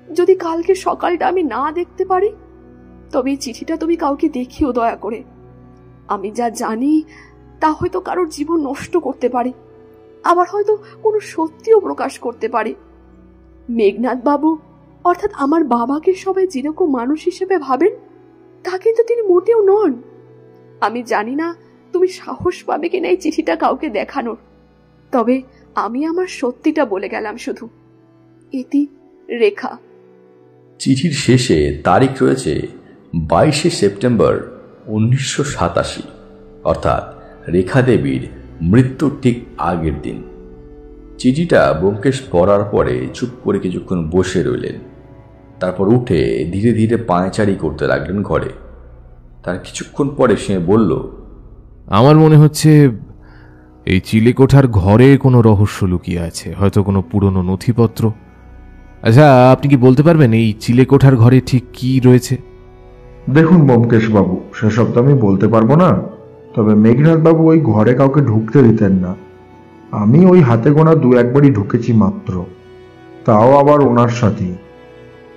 যদি কালকে সকালটা আমি না দেখতে পারি, তবে এই চিঠিটা তুমি কাউকে দেখিও দয়া করে। আমি যা জানি তা হয়তো কারোর জীবন নষ্ট করতে পারে, আবার হয়তো কোনো সত্যিও প্রকাশ করতে পারে। মেঘনাথ বাবু অর্থাৎ আমার বাবাকে সবাই যেরকম মানুষ হিসেবে ভাবেন, তা কিন্তু তিনি মোটেও নন। আমি জানি না তুমি সাহস পাবে কিনা এই চিঠিটা কাউকে দেখানোর, তবে আমি আমার সত্যিটা বলে গেলাম শুধু। ইতি, রেখা। চিঠির শেষে তারিখ রয়েছে 22শে সেপ্টেম্বর 1987, অর্থাৎ রেখা দেবীর মৃত্যুর ঠিক আগের দিন। চিঠিটা ব্যোমকেশ পড়ার পরে চুপ করে কিছুক্ষণ বসে রইলেন। তারপর উঠে ধীরে ধীরে পায়চারি করতে লাগলেন ঘরে। তার কিছুক্ষণ পরে সে বলল, আমার মনে হচ্ছে এই চিলেকোঠার ঘরে কোনো রহস্য লুকিয়ে আছে, হয়তো কোনো পুরনো নথিপত্র। আচ্ছা, আপনি কি বলতে পারবেন এই চিলেকোঠার ঘরে ঠিক কি রয়েছে? দেখুন ব্যোমকেশ বাবু, সেসব তো আমি বলতে পারবো না, তবে মেঘনাথ বাবু ওই ঘরে কাউকে ঢুকতে দিতেন না। আমি ওই হাতে গোনা 2-1বারই ঢুকেছি মাত্র, তাও আবার ওনার সাথেই।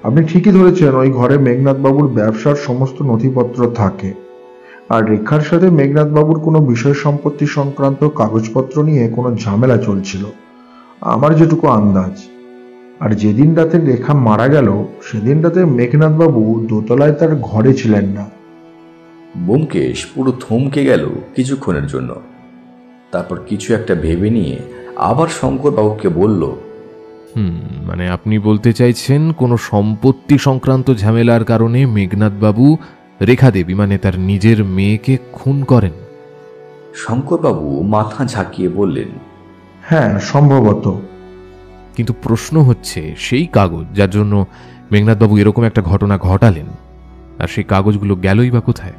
আপনি ঠিকই ধরেছেন, ওই ঘরে মেঘনাথ বাবুর ব্যবসার সমস্ত নথিপত্র থাকে, আর রেখার সাথে মেঘনাথ বাবুর কোনো বিষয় সম্পত্তি সংক্রান্ত কাগজপত্র নিয়ে কোনো ঝামেলা চলছিল, আমার যেটুকু আন্দাজ। আর যেদিন রাতে রেখা মারা গেল, সেদিন রাতে মেঘনাথ বাবু দোতলায় তার ঘরে ছিলেন না। ব্যোমকেশ পুরো থমকে গেল কিছুক্ষণের জন্য। তারপর কিছু একটা ভেবে নিয়ে আবার শঙ্করবাবুকে বলল, মানে আপনি বলতে চাইছেন কোনো সম্পত্তি সংক্রান্ত ঝামেলার কারণে মেঘনাথ বাবু রেখা দেবী মানে তার নিজের মেয়েকে খুন করেন? শঙ্করবাবু মাথা ঝাঁকিয়ে বললেন, হ্যাঁ, সম্ভবত। কিন্তু প্রশ্ন হচ্ছে, সেই কাগজ যার জন্য মেঘনাথবাবু এরকম একটা ঘটনা ঘটালেন, আর সেই কাগজগুলো গেলই বা কোথায়?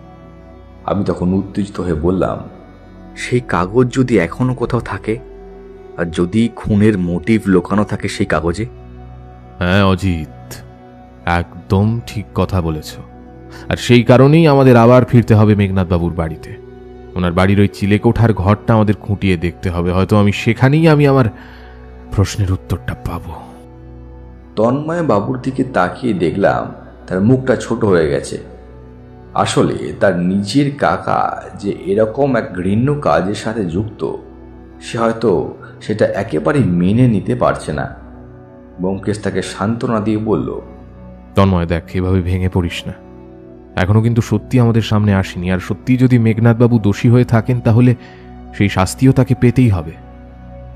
আমি তখন উত্তেজিত হয়ে বললাম, সেই কাগজ যদি এখনো কোথাও থাকে, আর যদি খুনের মোটিভ লোকানো থাকে সেই কাগজে। হ্যাঁ অজিত, একদম ঠিক কথা বলেছ। আর সেই কারণেই আমাদের আবার ফিরতে হবে মেঘনাথবাবুর বাড়িতে। ওনার বাড়ির ওই চিলেকোঠার ঘরটা আমাদের খুঁটিয়ে দেখতে হবে, হয়তো আমি সেখানেই আমার প্রশ্নের উত্তরটা পাবো। তন্ময় বাবুর দিকে তাকিয়ে দেখলাম তার মুখটা ছোট হয়ে গেছে। আসলে তার নিজের কাকা যে এরকম এক ঘৃণ্য কাজের সাথে যুক্ত, সে হয়তো সেটা একেবারেই মেনে নিতে পারছে না। ব্যোমকেশ তাকে সান্ত্বনা দিয়ে বলল, তন্ময় দেখ, এভাবে ভেঙে পড়িস না। এখনো কিন্তু সত্যি আমাদের সামনে আসেনি, আর সত্যি যদি মেঘনাথবাবু দোষী হয়ে থাকেন তাহলে সেই শাস্তিও তাকে পেতেই হবে।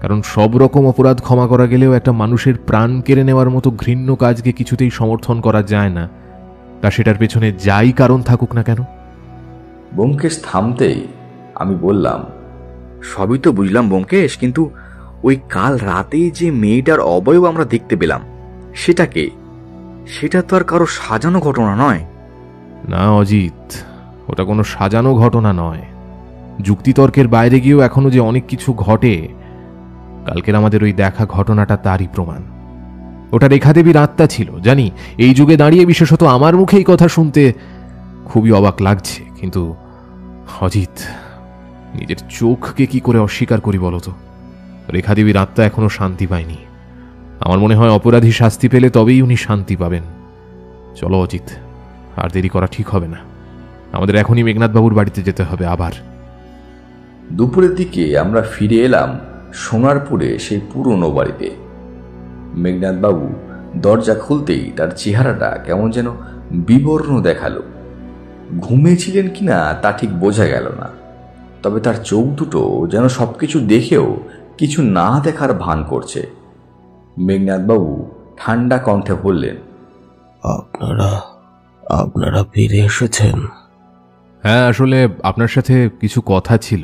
কারণ সব রকম অপরাধ ক্ষমা করা গেলেও একটা মানুষের প্রাণ কেড়ে নেওয়ার মতো ঘৃণ্য কাজকে কিছুতেই সমর্থন করা যায় না, তা সেটার পেছনে যাই কারণ থাকুক না কেন। ব্যোমকেশ থামতেই আমি বললাম, সবই তো বুঝলাম ব্যোমকেশ, কিন্তু ওই কাল রাতেই যে মেয়েটার অবয়ব আমরা দেখতে পেলাম, সেটাকে, সেটা তো আর কারো সাজানো ঘটনা নয়। না অজিত, ওটা কোনো সাজানো ঘটনা নয়। যুক্তিতর্কের বাইরে গিয়েও এখনো যে অনেক কিছু ঘটে, কালকের আমাদের ওই দেখা ঘটনাটা তারই প্রমাণ। ওটা রেখা দেবীর আত্মা ছিল জানি। এই যুগে দাঁড়িয়ে বিশেষত আমার মুখে এই কথা শুনতে খুবই অবাক লাগছে, কিন্তু অজিত, নিজের চোখকে কি করে অস্বীকার করি বলতো? রেখা দেবীর আত্মা এখনো শান্তি পায়নি। আমার মনে হয় অপরাধী শাস্তি পেলে তবেই উনি শান্তি পাবেন। চলো অজিত, আর দেরি করা ঠিক হবে না। আমাদের এখনই মেঘনাথবাবুর বাড়িতে যেতে হবে। আবার দুপুরের দিকে আমরা ফিরে এলাম সোনারপুরে সেই পুরনো বাড়িতে। মেঘনাথবাবু দরজা খুলতেই তার চেহারাটা কেমন যেন বিবর্ণ দেখালো। ঘুমিয়েছিলেন কিনা তা ঠিক বোঝা গেল না, তবে তার চোখ দুটো যেন সবকিছু দেখেও কিছু না দেখার ভান করছে। মেঘনাথবাবু ঠান্ডা কণ্ঠে বললেন, আপনারা ফিরে এসেছেন? হ্যাঁ, আসলে আপনার সাথে কিছু কথা ছিল।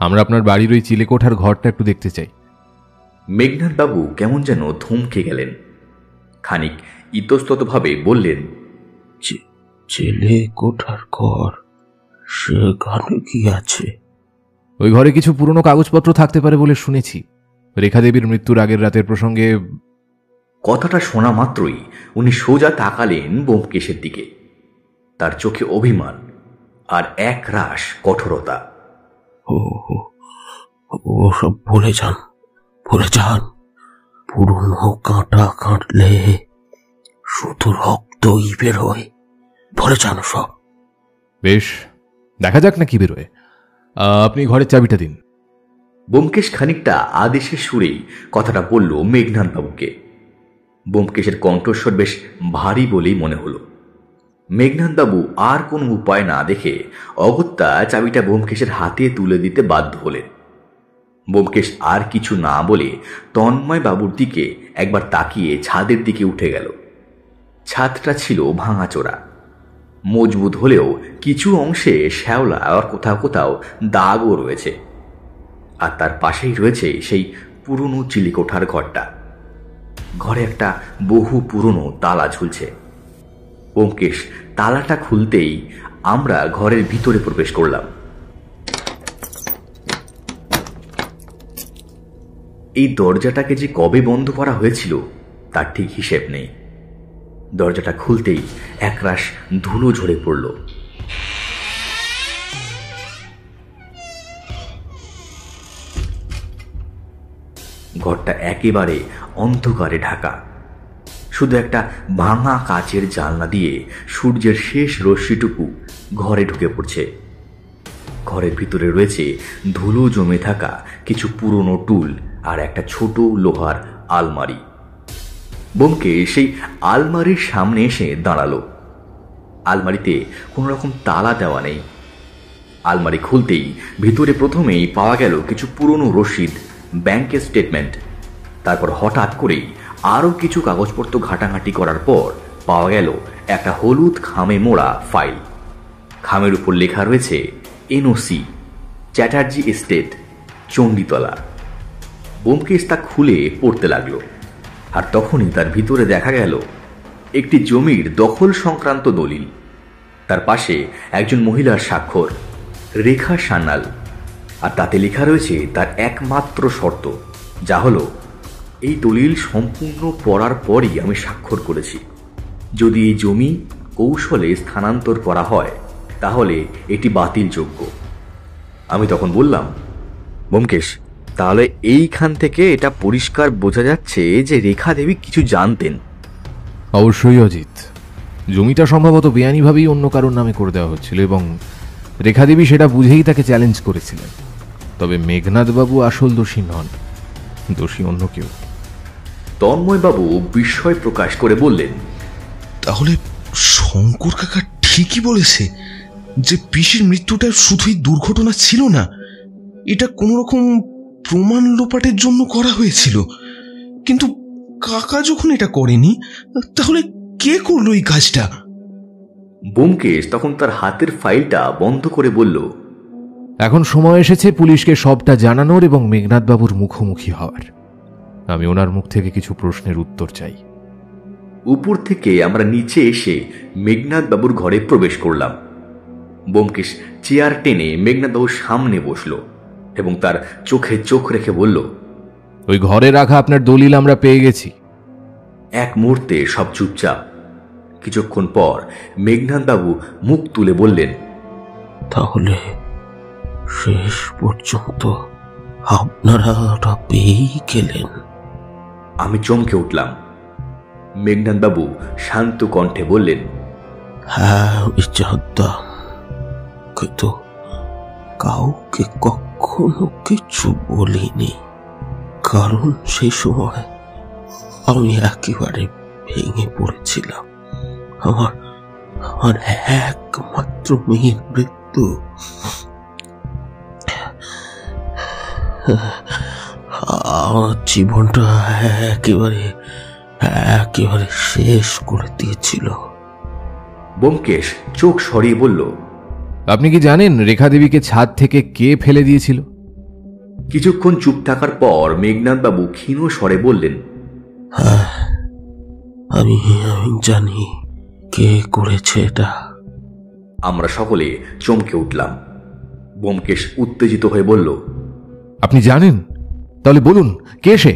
আমরা আপনার বাড়ির ওই চিলেকোঠার ঘরটা একটু দেখতে চাই। মেঘনাথবাবু কেমন যেন থমকে গেলেন। খানিক ইতস্ততভাবে বললেন, ছেলে কোঠার ঘর, সেখানে কি আছে? ওই ঘরে কিছু পুরনো কাগজপত্র থাকতে পারে বলে শুনেছি। রেখা দেবীর মৃত্যুর আগের রাতের প্রসঙ্গে। কথাটা শোনা মাত্রই উনি সোজা তাকালেন ব্যোমকেশের দিকে। তার চোখে অভিমান আর এক রাশ কঠোরতা। ওসব ভুলে যান। পুরনো কাঁটা কাটলে শুধু রক্তই বেরোয়। ভুলে যান সব। বেশ, দেখা যাক না কি বেরোয়। আপনি ঘরের চাবিটা দিন। ব্যোমকেশ খানিকটা আদেশের সুরেই কথাটা বলল মেঘনাথ বাবুকে। ব্যোমকেশের কণ্ঠস্বর বেশ ভারী বলেই মনে হলো। মেঘনাথ বাবু আর কোনো উপায় না দেখে অগত্যা চাবিটা ব্যোমকেশের হাতে তুলে দিতে বাধ্য হলেন। ব্যোমকেশ আর কিছু না বলে তন্ময় বাবুর দিকে একবার তাকিয়ে ছাদের দিকে উঠে গেল। ছাদটা ছিল ভাঙাচোরা, মজবুত হলেও কিছু অংশে শ্যাওলা আর কোথাও কোথাও দাগও রয়েছে। আর তার পাশেই রয়েছে সেই পুরনো চিলিকোঠার ঘরটা। ঘরে একটা বহু পুরনো তালা ঝুলছে। ব্যোমকেশ তালাটা খুলতেই আমরা ঘরের ভিতরে প্রবেশ করলাম। এই দরজাটাকে যে কবে বন্ধ করা হয়েছিল তার ঠিক হিসেব নেই। দরজাটা খুলতেই একরাশ ধুলো ঝরে পড়ল। ঘরটা একেবারে অন্ধকারে ঢাকা। শুধু একটা ভাঙা কাচের জানলা দিয়ে সূর্যের শেষ রশ্মিটুকু ঘরে ঢুকে পড়ছে। ঘরের ভিতরে রয়েছে ধুলো জমে থাকা কিছু পুরনো টুল আর একটা ছোট লোহার আলমারি। ব্যোমকেশ সেই আলমারির সামনে এসে দাঁড়ালো। আলমারিতে কোনো রকম তালা দেওয়া নেই। আলমারি খুলতেই ভিতরে প্রথমেই পাওয়া গেল কিছু পুরনো রসিদ, ব্যাংকের স্টেটমেন্ট। তারপর হঠাৎ করেই আরও কিছু কাগজপত্র ঘাটাঘাটি করার পর পাওয়া গেল একটা হলুদ খামে মোড়া ফাইল। খামের উপর লেখা রয়েছে এনওসি, চ্যাটার্জি এস্টেট, চণ্ডীতলা। ব্যোমকেশ তা খুলে পড়তে লাগলো। আর তখনই তার ভিতরে দেখা গেল একটি জমির দখল সংক্রান্ত দলিল। তার পাশে একজন মহিলার স্বাক্ষর, রেখা সান্যাল। আর তাতে লেখা রয়েছে তার একমাত্র শর্ত, যা হলো এই দলিল সম্পূর্ণ পড়ার পরই আমি স্বাক্ষর করেছি। যদি এই জমি কৌশলে স্থানান্তর করা হয় তাহলে এটি বাতিলযোগ্য। আমি তখন বললাম, ব্যোমকেশ, তাহলে এইখান থেকে এটা পরিষ্কার বোঝা যাচ্ছে যে রেখা দেবী কিছু জানতেন। অবশ্যই অজিত, জমিটা সম্ভবত বেআইনিভাবেই অন্য কারোর নামে করে দেওয়া হচ্ছিল এবং রেখা দেবী সেটা বুঝেই তাকে চ্যালেঞ্জ করেছিলেন। তবে মেঘনাথ বাবু আসল দোষী নন, দোষী অন্য কেউ। তন্ময় বাবু বিস্ময় প্রকাশ করে বললেন, তাহলে শঙ্কর কাকা ঠিকই বলেছে যে পিসির মৃত্যুটা শুধুই দুর্ঘটনা ছিল না, এটা কোন রকম প্রমাণ লোপাটের জন্য করা হয়েছিল। কিন্তু কাকা যখন এটা করেনি, তাহলে কে করলো এই কাজটা? ব্যোমকেশ তখন তার হাতের ফাইলটা বন্ধ করে বলল, এখন সময় এসেছে পুলিশকে সবটা জানানোর এবং মেঘনাথ বাবুর মুখোমুখি হওয়ার। আমি ওনার মুখ থেকে কিছু প্রশ্নের উত্তর চাই। উপর থেকে আমরা নিচে এসে মেঘনাথ বাবুর ঘরে প্রবেশ করলাম। ব্যোমকেশ চেয়ার টেনে মেঘনাথ বাবুর সামনে বসল এবং তার চোখে চোখ রেখে বলল, ওই ঘরে রাখা আপনার দলিল আমরা পেয়ে গেছি। এক মুহূর্তে সব চুপচাপ। কিছুক্ষণ পর মেঘনাথ বাবু মুখ তুলে বললেন, তাহলে শেষ পর্যন্ত আপনারা ওটা পেয়েই গেলেন? আমি চমকে উঠলাম। মেঘনাথ বাবু শান্ত কণ্ঠে বললেন, হ্যাঁ আমি জানতাম, কিন্তু কাউকে কখনো কিছু বলিনি, কারণ সেই সময় আমি একেবারে ভেঙে পড়েছিলাম। আমার একমাত্র মেয়ের মৃত্যু, আমার জীবনটা একেবারে শেষ করে দিয়েছিল। ব্যোমকেশ চোখ সরিয়ে বলল, আপনি কি জানেন রেখা দেবীকে ছাদ থেকে কে ফেলে দিয়েছিল? কিছুক্ষণ চুপ থাকার পর মেঘনাথ বাবু ক্ষীণ স্বরে বললেন, আমি জানি কে করেছে এটা। আমরা সকলে চমকে উঠলাম। ব্যোমকেশ উত্তেজিত হয়ে বলল, আপনি জানেন? তাহলে বলুন, কে সে?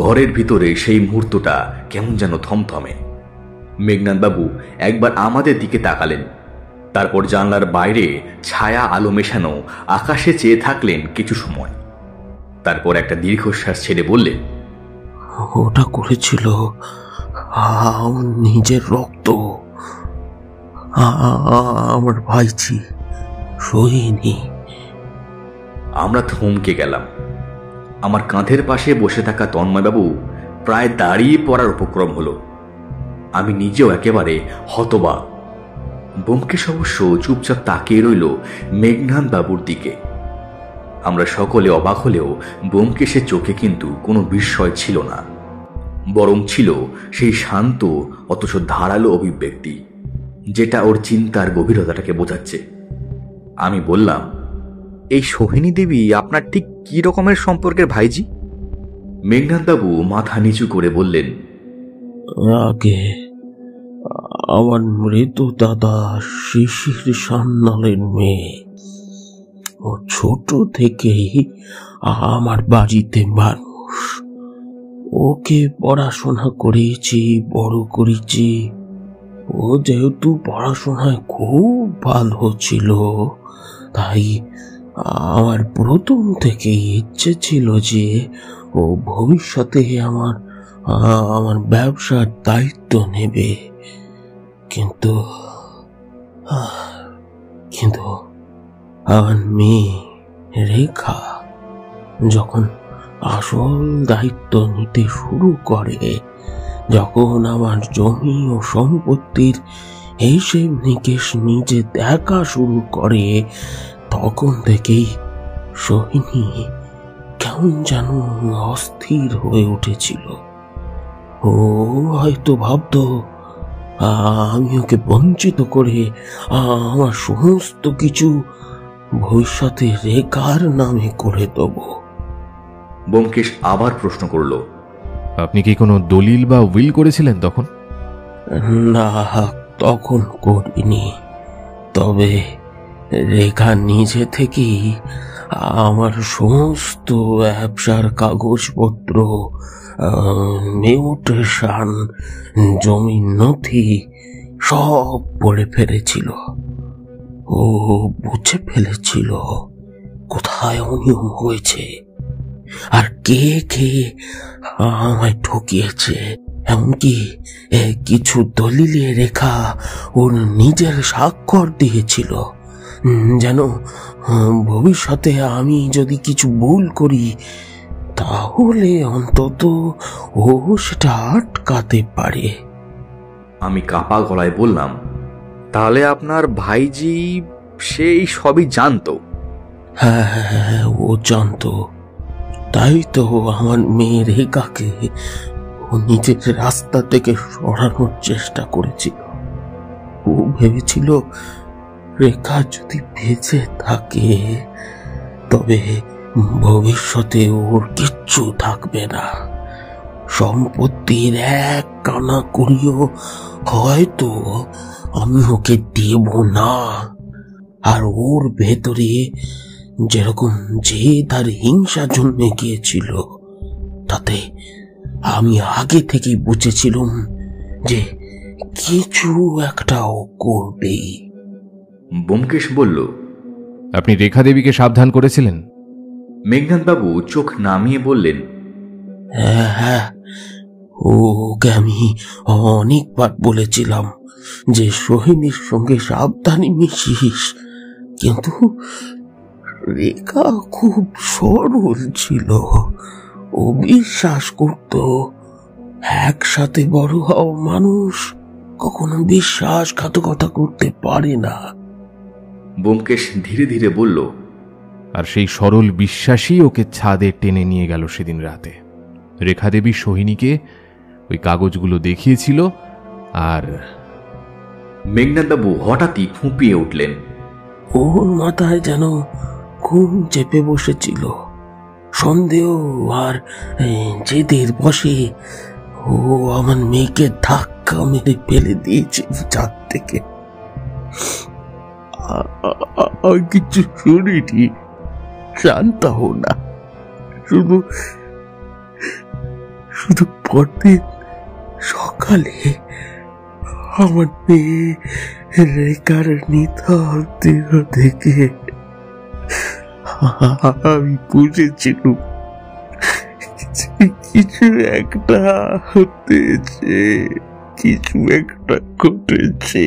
ঘরের ভিতরে সেই মুহূর্তটা কেমন যেন থমথমে। মেঘনাথবাবু একবার আমাদের দিকে তাকালেন, তারপর জানলার বাইরে ছায়া আলো মেশানো আকাশে চেয়ে থাকলেন কিছু সময়। তারপর একটা দীর্ঘশ্বাস ছেড়ে বললেন, ওটা করেছিল আমার নিজের রক্ত, আমার ভাইজি সোহিনী। আমরা থমকে গেলাম। আমার কাঁধের পাশে বসে থাকা তন্ময়বাবু প্রায় দাঁড়িয়ে পড়ার উপক্রম হলো। আমি নিজেও একেবারে হতবাক। ব্যোমকেশ অবশ্য চুপচাপ তাকিয়ে রইল মেঘনাথ বাবুর দিকে। আমরা সকলে অবাক হলেও ব্যোমকেশের চোখে কিন্তু কোনো বিস্ময় ছিল না, বরং ছিল সেই শান্ত অথচ ধারালো অভিব্যক্তি, যেটা ওর চিন্তার গভীরতাটাকে বোঝাচ্ছে। আমি বললাম, এই সোহিনী দেবী আপনার ঠিক কি রকমের সম্পর্কের ভাইজি? মেঘনাথবাবু মাথা নিচু করে বললেন, আগে আমার মৃত দাদা শিশির সান্যালের মেয়ে। ও ছোট থেকেই আমার বাড়িতে মানুষ। ওকে পড়াশোনা করিয়েছি, বড় করেছি। ও যেহেতু পড়াশোনায় খুব ভালো ছিল, তাই আমার প্রথম থেকে ইচ্ছে ছিল যে ও ভবিষ্যতে আমার ব্যবসার দায়িত্ব নেবে। কিন্তু আমার মেয়ে রেখা যখন আসল দায়িত্ব নিতে শুরু করে, যখন আমার জমি ও সম্পত্তির হিসেব নিকেশ নিজে দেখা শুরু করে, তখন থেকেই সোহিনী কেমন যেন অস্থির হয়ে উঠেছিল। ও হয়তো ভাবতো আমি ওকে বঞ্চিত করে আমার সমস্ত কিছু ভবিষ্যতে রেখার নামে করে দেব। ব্যোমকেশ আবার প্রশ্ন করল, আপনি কি কোনো দলিল বা উইল করেছিলেন তখন? না, তখন করিনি। তবে রেখা নিজে থেকেই আমার সমস্ত ব্যবসার কাগজপত্র, মিউটেশন, জমির নথি সব পড়ে ফেলেছিল। ও বুঝে ফেলেছিল কোথায় অনিয়ম হয়েছে আর কে কে আমায় ঠকিয়েছে। এমনকি কিছু দলিলে রেখা ওর নিজের স্বাক্ষর দিয়েছিল, যেন ভবিষ্যতে আমি যদি কিছু ভুল করি তাহলে অন্তত ও সেটা আটকাতে পারে। আমি কাঁপা গলায় বললাম, তাহলে আপনার ভাইজি সেই সবই জানতো? হ্যাঁ, ও জানতো। তাই তো আমার মেয়ে রেখাকে ও নিজের রাস্তা থেকে সরানোর চেষ্টা করেছিল। ও ভেবেছিল রেখা যদি বেঁচে থাকে তবে ভবিষ্যতে ওর কিচ্ছু থাকবে না। সম্পত্তির এক কানা করিও হয়তো আমি ওকে দেব না। আর ওর ভেতরে যেরকম জেদ আর হিংসা জন্মে গিয়েছিল, তাতে আমি আগে থেকেই বুঝেছিলাম যে কিছু একটা ও করবেই। ব্যোমকেশ বলল, আপনি রেখা দেবীকে সাবধান করেছিলেন? মেঘনাথবাবু চোখ নামিয়ে বললেন, হ্যাঁ, ওকে আমি অনেকবার বলেছিলাম যে সোহিনীর সঙ্গে সাবধানে মিশিস, কিন্তু রেখা খুব সরল ছিল। ও বিশ্বাস করত একসাথে বড় হওয়া মানুষ কখনো বিশ্বাসঘাতকতা করতে পারে না। ব্যোমকেশ ধীরে ধীরে বলল, আর সেই সরল বিশ্বাসই ওকে ছাদে টেনে নিয়ে গেল সেদিন রাতে। রেখা দেবী সোহিনীকে ওই কাগজগুলো দেখিয়েছিল। আর মেঘনাথবাবু হঠাৎই ফুঁপিয়ে উঠলেন। ওর মাথায় যেন ঘুম চেপে বসেছিল। সন্দেহ আর জেদের বসে ও ও আমার মেয়েকে ধাক্কা মেরে ফেলে দিয়েছে ছাদ থেকে। কিছু শুনিনি, শান্ত হো না। শুধু শুধু পরদিন সকালে আমার মেয়ে রেখার নিথর দেহ দেখে আমি বুঝেছিলাম কিছু একটা হতেছে, কিছু একটা ঘটেছে।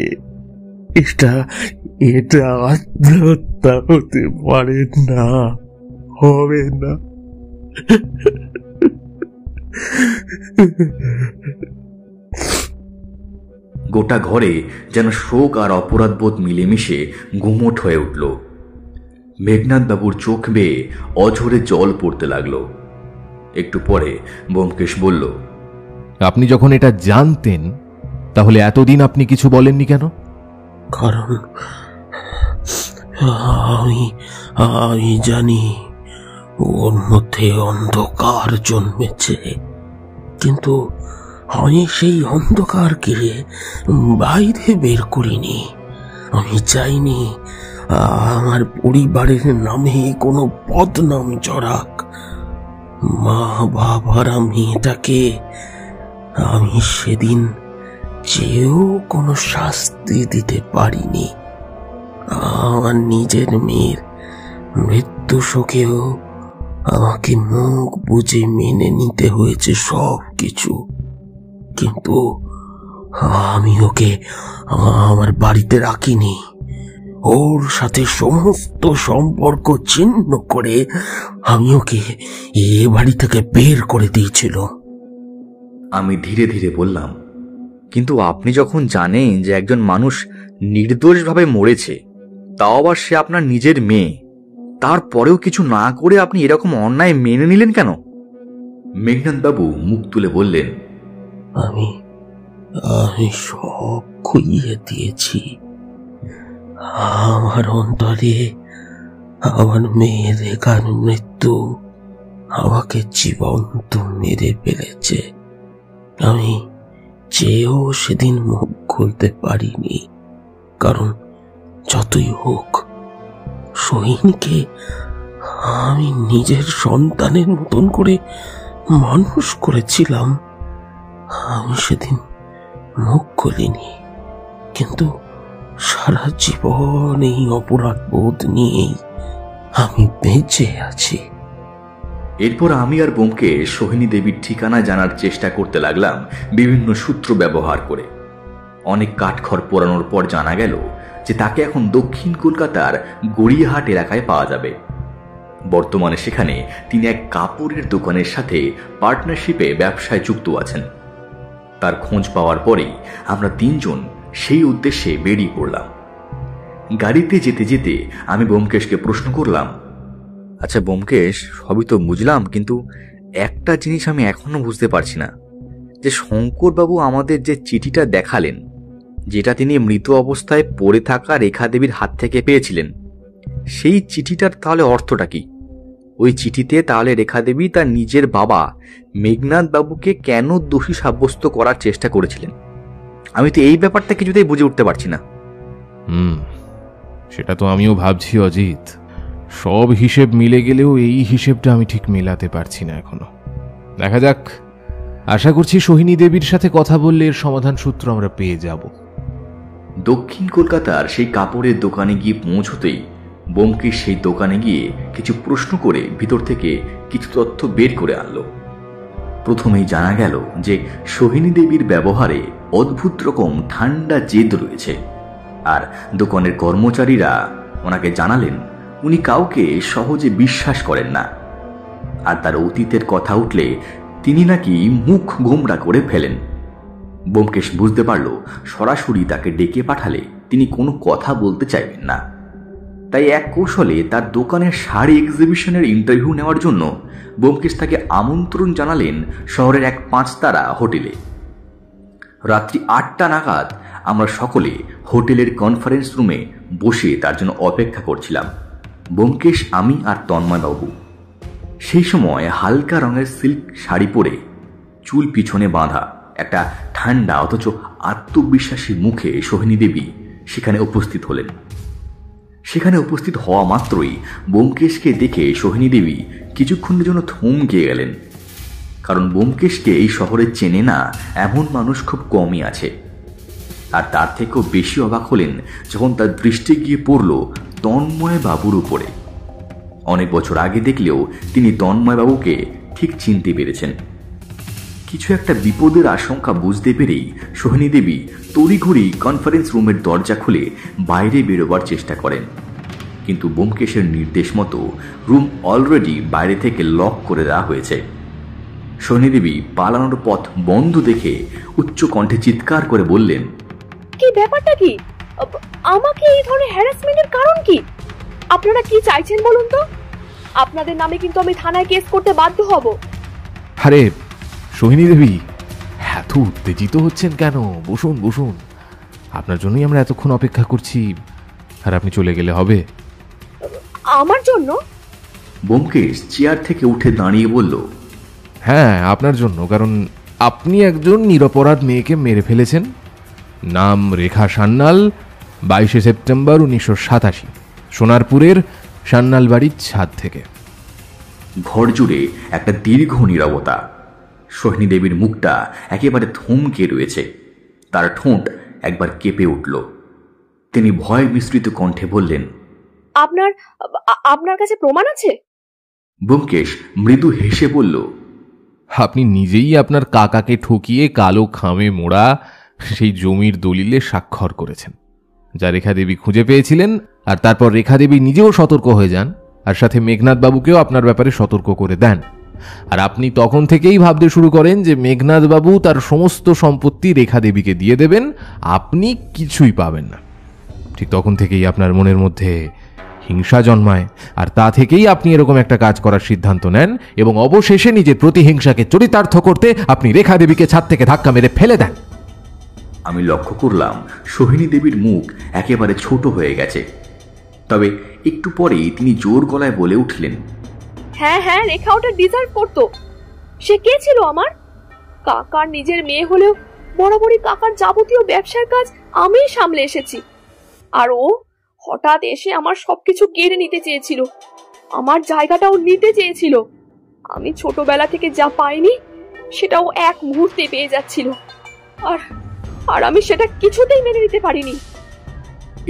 এটা আত্মহত্যা হতে পারে না, হবে না। গোটা ঘরে যেন শোক আর অপরাধবোধ মিলেমিশে গুমোট হয়ে উঠল। মেঘনাথ বাবুর চোখ বেয়ে অঝরে জল পড়তে লাগলো। একটু পরে ব্যোমকেশ বলল, আপনি যখন এটা জানতেন তাহলে এতদিন আপনি কিছু বলেননি কেন? কারণ আমি জানি ওর মধ্যে অন্ধকার জন্মেছে, কিন্তু আমি সেই অন্ধকারকে বাইরে বের করিনি। আমি চাইনি আমার পরিবারের নামে কোনো বদনাম জড়াক। মা বাবার মেয়েটাকে আমি সেদিন চেয়েও কোনো শাস্তি দিতে পারিনি। আমার নিজের মেয়ের মৃত্যু শোকেও আমাকে মুখ বুজে মেনে নিতে হয়েছে সব কিছু। কিন্তু আমি ওকে আমার বাড়িতে রাখিনি। ওর সাথে সমস্ত সম্পর্ক ছিন্ন করে আমি ওকে এ বাড়ি থেকে বের করে দিয়েছিল। আমি ধীরে ধীরে বললাম, কিন্তু আপনি যখন জানেন যে একজন মানুষ নির্দোষভাবে মরেছে, তাও আবার সে আপনার নিজের মেয়ে, তারপরেও কিছু না করে আপনি এরকম অন্যায় মেনে নিলেন কেন? মেঘনাথ বাবু মুখ তুলে বললেন, আমি সব খুইয়ে দিয়েছি। আমার অন্তরে আমার মেয়ের রেখার মৃত্যু আমাকে জীবন্ত মেরে ফেলেছে। আমি চেয়েও সেদিন মুখ খুলতে পারিনি, কারণ যতই হোক সোহিনীকে আমি নিজের সন্তানের মতন করে মানুষ করেছিলাম। আমি সেদিন মুখ খুলিনি, কিন্তু সারা জীবন এই অপরাধ বোধ নিয়েই আমি বেঁচে আছি। এরপর আমি আর ব্যোমকেশ সোহিনী দেবীর ঠিকানা জানার চেষ্টা করতে লাগলাম বিভিন্ন সূত্র ব্যবহার করে। অনেক কাঠখড় পোড়ানোর পর জানা গেল যে তাকে এখন দক্ষিণ কলকাতার গড়িয়াহাট এলাকায় পাওয়া যাবে। বর্তমানে সেখানে তিনি এক কাপড়ের দোকানের সাথে পার্টনারশিপে ব্যবসায় যুক্ত আছেন। তার খোঁজ পাওয়ার পরেই আমরা তিনজন সেই উদ্দেশ্যে বেরিয়ে পড়লাম। গাড়িতে যেতে যেতে আমি ব্যোমকেশকে প্রশ্ন করলাম, আচ্ছা ব্যোমকেশ, সবই তো বুঝলাম, কিন্তু একটা জিনিস আমি এখনো বুঝতে পারছি না, যে শঙ্করবাবু আমাদের যে চিঠিটা দেখালেন, যেটা তিনি মৃত অবস্থায় পড়ে থাকা রেখা দেবীর হাত থেকে পেয়েছিলেন, সেই চিঠিটার তাহলে অর্থটা কি? ওই চিঠিতে তাহলে রেখা দেবী তার নিজের বাবা মেঘনাথ বাবুকে কেন দোষী সাব্যস্ত করার চেষ্টা করেছিলেন? আমি তো এই ব্যাপারটা কিছুতেই বুঝে উঠতে পারছি না। সেটা তো আমিও ভাবছি অজিত। সব হিসেব মিলে গেলেও এই হিসেবটা আমি ঠিক মেলাতে পারছি না এখনো। দেখা যাক, আশা করছি সোহিনী দেবীর সাথে কথা বললে এর সমাধান সূত্র আমরা পেয়ে যাব। দক্ষিণ কলকাতার সেই কাপড়ের দোকানে গিয়ে পৌঁছতেই ব্যোমকেশ সেই দোকানে গিয়ে কিছু প্রশ্ন করে ভিতর থেকে কিছু তথ্য বের করে আনলো। প্রথমেই জানা গেল যে সোহিনী দেবীর ব্যবহারে অদ্ভুত রকম ঠান্ডা জেদ রয়েছে, আর দোকানের কর্মচারীরা ওনাকে জানালেন উনি কাউকে সহজে বিশ্বাস করেন না, আর তার অতীতের কথা উঠলে তিনি নাকি মুখ গোমড়া করে ফেলেন। ব্যোমকেশ বুঝতে পারল সরাসরি তাকে ডেকে পাঠালে তিনি কোনো কথা বলতে চাইবেন না, তাই এক কৌশলে তার দোকানের শাড়ি এক্সিবিশনের ইন্টারভিউ নেওয়ার জন্য ব্যোমকেশ তাকে আমন্ত্রণ জানালেন শহরের এক 5 তারা হোটেলে। রাত্রি 8টা নাগাদ আমরা সকলে হোটেলের কনফারেন্স রুমে বসে তার জন্য অপেক্ষা করছিলাম, ব্যোমকেশ, আমি আর তন্ময়বাবু। সেই সময় হালকা রঙের সিল্ক শাড়ি পরে চুল পিছনে বাঁধা, একটা ঠান্ডা অথচ আত্মবিশ্বাসী মুখে সোহিনী দেবী সেখানে উপস্থিত হলেন। সেখানে উপস্থিত হওয়া মাত্রই ব্যোমকেশকে দেখে সোহিনী দেবী কিছুক্ষণের জন্য থমকে গেলেন। কারণ ব্যোমকেশকে এই শহরে চেনে না এমন মানুষ খুব কমই আছে। আর তার থেকেও বেশি অবাক হলেন যখন তার দৃষ্টি গিয়ে পড়ল তন্ময় বাবুর উপরে। অনেক বছর আগে দেখলেও তিনি তন্ময় বাবুকে ঠিক চিনতে পেরেছেন। কিছু একটা বিপদের আশঙ্কা বুঝতে পেরেই সোহিনী দেবী তড়িঘড়ি কনফারেন্স রুমের দরজা খুলে বাইরে বেরোবার চেষ্টা করেন। কিন্তু ব্যোমকেশের নির্দেশ মতো রুম অলরেডি বাইরে থেকে লক করে দেওয়া হয়েছে। সোহিনী দেবী পালানোর পথ বন্ধ দেখে উচ্চ কণ্ঠে চিৎকার করে বললেন, কি ব্যাপারটা কি? আমাকে এই ধরনের হ্যারাসমেন্টের কারণ কি? আপনারা কি চাইছেন বলুন তো? আপনাদের নামে কিন্তু আমি থানায় কেস করতে বাধ্য হব। আরে সোহিনী দেবী, এত উত্তেজিত হচ্ছেন কেন? বসুন বসুন, আপনার জন্যই আমরা এতক্ষণ অপেক্ষা করছি। আর আপনি চলে গেলে হবে? আমার জন্য? ব্যোমকেশ চেয়ার থেকে উঠে দাঁড়িয়ে বলল, হ্যাঁ, আপনার জন্য। কারণ আপনি একজন নিরপরাধ মেয়েকে মেরে ফেলেছেন। নাম রেখা সান্যাল, 22 সেপ্টেম্বর 1987, সোনারপুরের সান্যাল বাড়ির ছাদ থেকে। ঘর জুড়ে একটা দীর্ঘ নীরবতা। সোহিনী দেবীর মুখটা একেবারে থমকে রয়েছে, তার ঠোঁট একবার কেঁপে উঠল। তিনি ভয় মিশ্রিত কণ্ঠে বললেন, আপনার কাছে প্রমাণ আছে? ব্যোমকেশ মৃদু হেসে বলল, আপনি নিজেই আপনার কাকাকে ঠকিয়ে কালো খামে মোড়া সেই জমির দলিলে স্বাক্ষর করেছেন, যা রেখা দেবী খুঁজে পেয়েছিলেন। আর তারপর রেখা দেবী নিজেও সতর্ক হয়ে যান, আর সাথে মেঘনাথ বাবুকেও আপনার ব্যাপারে সতর্ক করে দেন। আর আপনি তখন থেকেই ভাবতে শুরু করেন যে মেঘনাথ বাবু তার সমস্ত সম্পত্তি রেখা দেবীকে দিয়ে দেবেন, আপনি কিছুই পাবেন না। ঠিক তখন থেকেই আপনার মনের মধ্যে হিংসা জন্মায়, আর তা থেকেই আপনি এরকম একটা কাজ করার সিদ্ধান্ত নেন, এবং অবশেষে নিজের প্রতিহিংসাকে চরিতার্থ করতে আপনি রেখা দেবীকে ছাদ থেকে ধাক্কা মেরে ফেলে দেন। আমি লক্ষ্য করলাম সোহিনী দেবীর মুখ একেবারে ছোট হয়ে গেছে। তবে একটু পরেই তিনি জোর গলায় বলে উঠলেন, হ্যাঁ হ্যাঁ, রেখা ওটা ডিজার্ভ করতো। সে কে ছিল আমার? কাকার নিজের মেয়ে হলেও বরাবরই কাকার যাবতীয় ব্যবসার কাজ আমিই সামলে এসেছি। আর ও হঠাৎ এসে আমার সবকিছু কেড়ে নিতে চেয়েছিল, আমার জায়গাটাও নিতে চেয়েছিল। আমি ছোটবেলা থেকে যা পাইনি সেটাও এক মুহূর্তে পেয়ে যাচ্ছিল, আর আমি সেটা কিছুতেই মেনে নিতে পারিনি।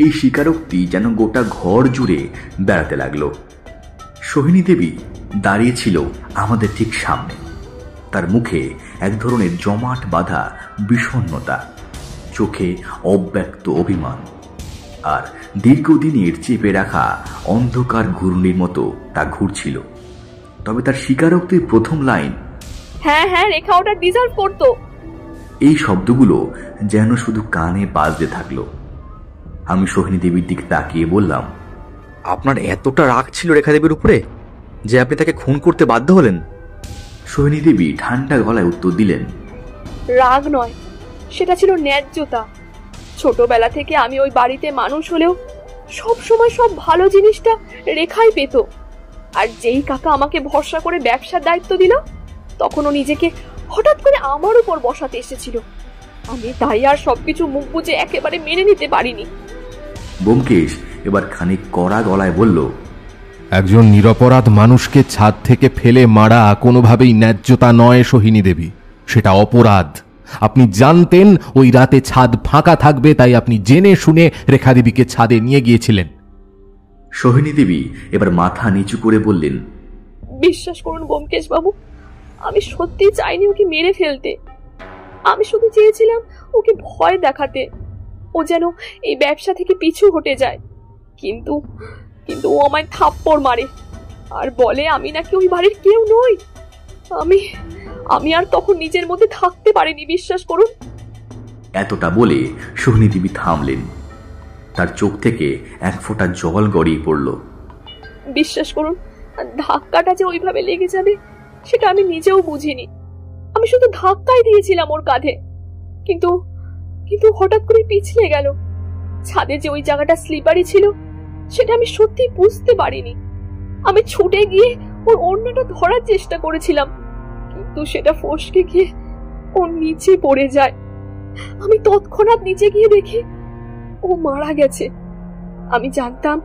এই স্বীকারোক্তি যেন গোটা ঘর জুড়ে বেড়াতে লাগলো। সোহিনী দেবী দাঁড়িয়েছিল আমাদের ঠিক সামনে। তার মুখে এক ধরনের জমাট বাঁধা বিষণ্ণতা, চোখে অব্যক্ত অভিমান, আর দীর্ঘদিনের চেপে রাখা অন্ধকার ঘূর্ণির মতো তা ঘুরছিল। তবে তার স্বীকারোক্তির প্রথম লাইন, হ্যাঁ হ্যাঁ, রেখা ওটা ডিজার্ভ করতো, এই শব্দগুলো যেন শুধু কানে বাজতে থাকলো। আমি সোহিনী দেবীর দিকে তাকিয়ে বললাম, আপনার এতটা রাগ ছিল রেখা দেবীর উপরে যে আপনি তাকে খুন করতে বাধ্য হলেন? সোহিনী দেবী ঠান্ডা গলায় উত্তর দিলেন, রাগ নয়, সেটা ছিল ন্যায্যতা। ছোটবেলা থেকে আমি ওই বাড়িতে মানুষ হলেও সব সময় সব ভালো জিনিসটা রেখাই পেত। আর যেই কাকা আমাকে ভরসা করে ব্যবসার দায়িত্ব দিল, তখন ও নিজেকে হঠাৎ করে আমার উপর বসাতে এসেছিল। আমি তাই আর সবকিছু মুখ বুজে একেবারে মেনে নিতে পারিনি। ব্যোমকেশ এবার খানিক কড়া গলায় বলল, একজন নিরপরাধ মানুষকে ছাদ থেকে ফেলে মারা কোনোভাবেই ন্যায্যতা নয় সোহিনী দেবী, সেটা অপরাধ। আপনি জানতেন ওই রাতে ছাদ ফাঁকা থাকবে, তাই আপনি জেনে শুনে রেখা দেবীকে ছাদে নিয়ে গিয়েছিলেন। সোহিনী দেবী এবার মাথা নিচু করে বললেন, বিশ্বাস করুন ব্যোমকেশ বাবু, আমি সত্যি চাইনি ওকে মেরে ফেলতে। আমি শুধু চেয়েছিলাম ওকে ভয় দেখাতে, ও যেন এই ব্যবসা থেকে পিছু হটে যায়। কিন্তু ও আমায় থাপ্পড় মারে আর বলে আমি নাকি ওই বাড়ির কেউ নই। আমি আর তখন নিজের মধ্যে থাকতে পারিনি, বিশ্বাস করুন। এতটা বলে সোহিনী দেবী থামলেন। তার চোখ থেকে এক ফোঁটা জল গড়িয়ে পড়ল। বিশ্বাস করুন, ধাক্কাটা যে ওইভাবে লেগে যাবে সেটা আমি নিজেও বুঝিনি। আমি শুধু ধাক্কাই দিয়েছিলাম ওর কাঁধে, কিন্তু হঠাৎ করে পিছলে গেল। ছাদে যে ওই জায়গাটা স্লিপারি ছিল সেটা আমি সত্যি বুঝতে পারিনি। আমি ছুটে গিয়ে ওর ওড়নাটা ধরার চেষ্টা করেছিলাম, কিন্তু সেটা ফসকে গিয়ে ও নিচে পড়ে যায়। আমি তৎক্ষণাৎ নিচে গিয়ে দেখি ও মারা গেছে। আমি জানতাম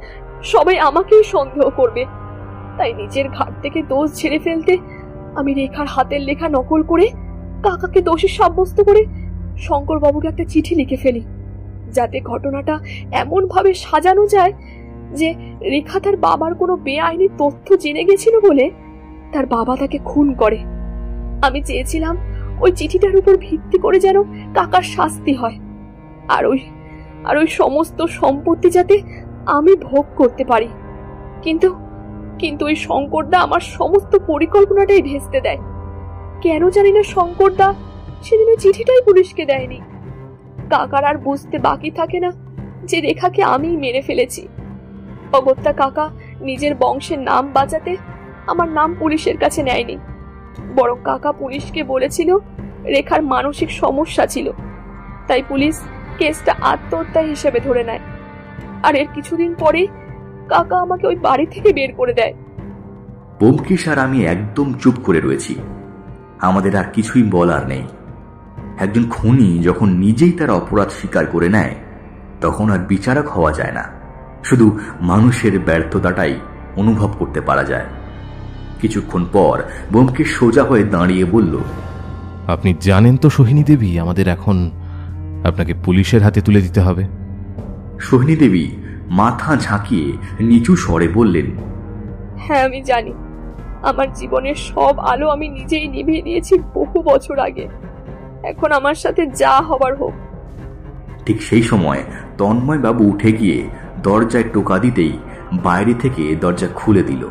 সবাই আমাকেই সন্দেহ করবে, তাই নিজের ঘাট থেকে দোষ ঝেড়ে ফেলতে আমি রেখার হাতের লেখা নকল করে কাকাকে দোষী সাব্যস্ত করে শঙ্কর বাবুকে একটা চিঠি লিখে ফেলি, যাতে ঘটনাটা এমন ভাবে সাজানো যায় যে রেখা তার বাবার কোনো বেআইনি তথ্য জেনে গেছিল বলে তার বাবা তাকে খুন করে। আমি চেয়েছিলাম ওই চিঠিটার উপর ভিত্তি করে যেন কাকার শাস্তি হয়, আর ওই সমস্ত সম্পত্তি যাতে আমি ভোগ করতে পারি। কিন্তু ওই শঙ্করদা আমার সমস্ত পরিকল্পনাটাই ভেস্তে দেয়। কেন জানি না শঙ্করদা সেদিন ওই চিঠিটাই পুলিশকে দেয়নি। কাকার আর বুঝতে বাকি থাকে না যে রেখাকে আমিই মেরে ফেলেছি। অগত্যা কাকা নিজের বংশের নাম বাঁচাতে আমার নাম পুলিশের কাছে নেয়নি, বরং কাকা পুলিশকে বলেছিল রেখার মানসিক সমস্যা ছিল, তাই পুলিশ কেসটা আত্মহত্যা হিসেবে ধরে নেয়। আর এর কিছুদিন পরে কাকা আমাকে ওই বাড়ি থেকে বের করে দেয়। ব্যোমকেশ আর আমি একদম চুপ করে রয়েছি। আমাদের আর কিছুই বলার নেই। একজন খুনি যখন নিজেই তার অপরাধ স্বীকার করে নেয় তখন আর বিচারক হওয়া যায় না, শুধু মানুষের ব্যর্থতাটাই অনুভব করতে পারা যায়। কিছুক্ষণ পর ব্যোমকেশ সোজা হয়ে দাঁড়িয়ে বলল, আপনি জানেন তো সোহিনী দেবী, আমাদের এখন আপনাকে পুলিশের হাতে তুলে দিতে হবে। সোহিনী দেবী মাথা ঝাঁকিয়ে নিচু স্বরে বললেন, হ্যাঁ আমি জানি। আমার জীবনের সব আলো আমি নিজেই নিভিয়ে দিয়েছি বহু বছর আগে। এখন আমার সাথে যা হবার হোক। ঠিক সেই সময় তন্ময় বাবু উঠে গিয়ে দরজায় টোকা দিতেই বাইরে থেকে দরজা খুলে দিল।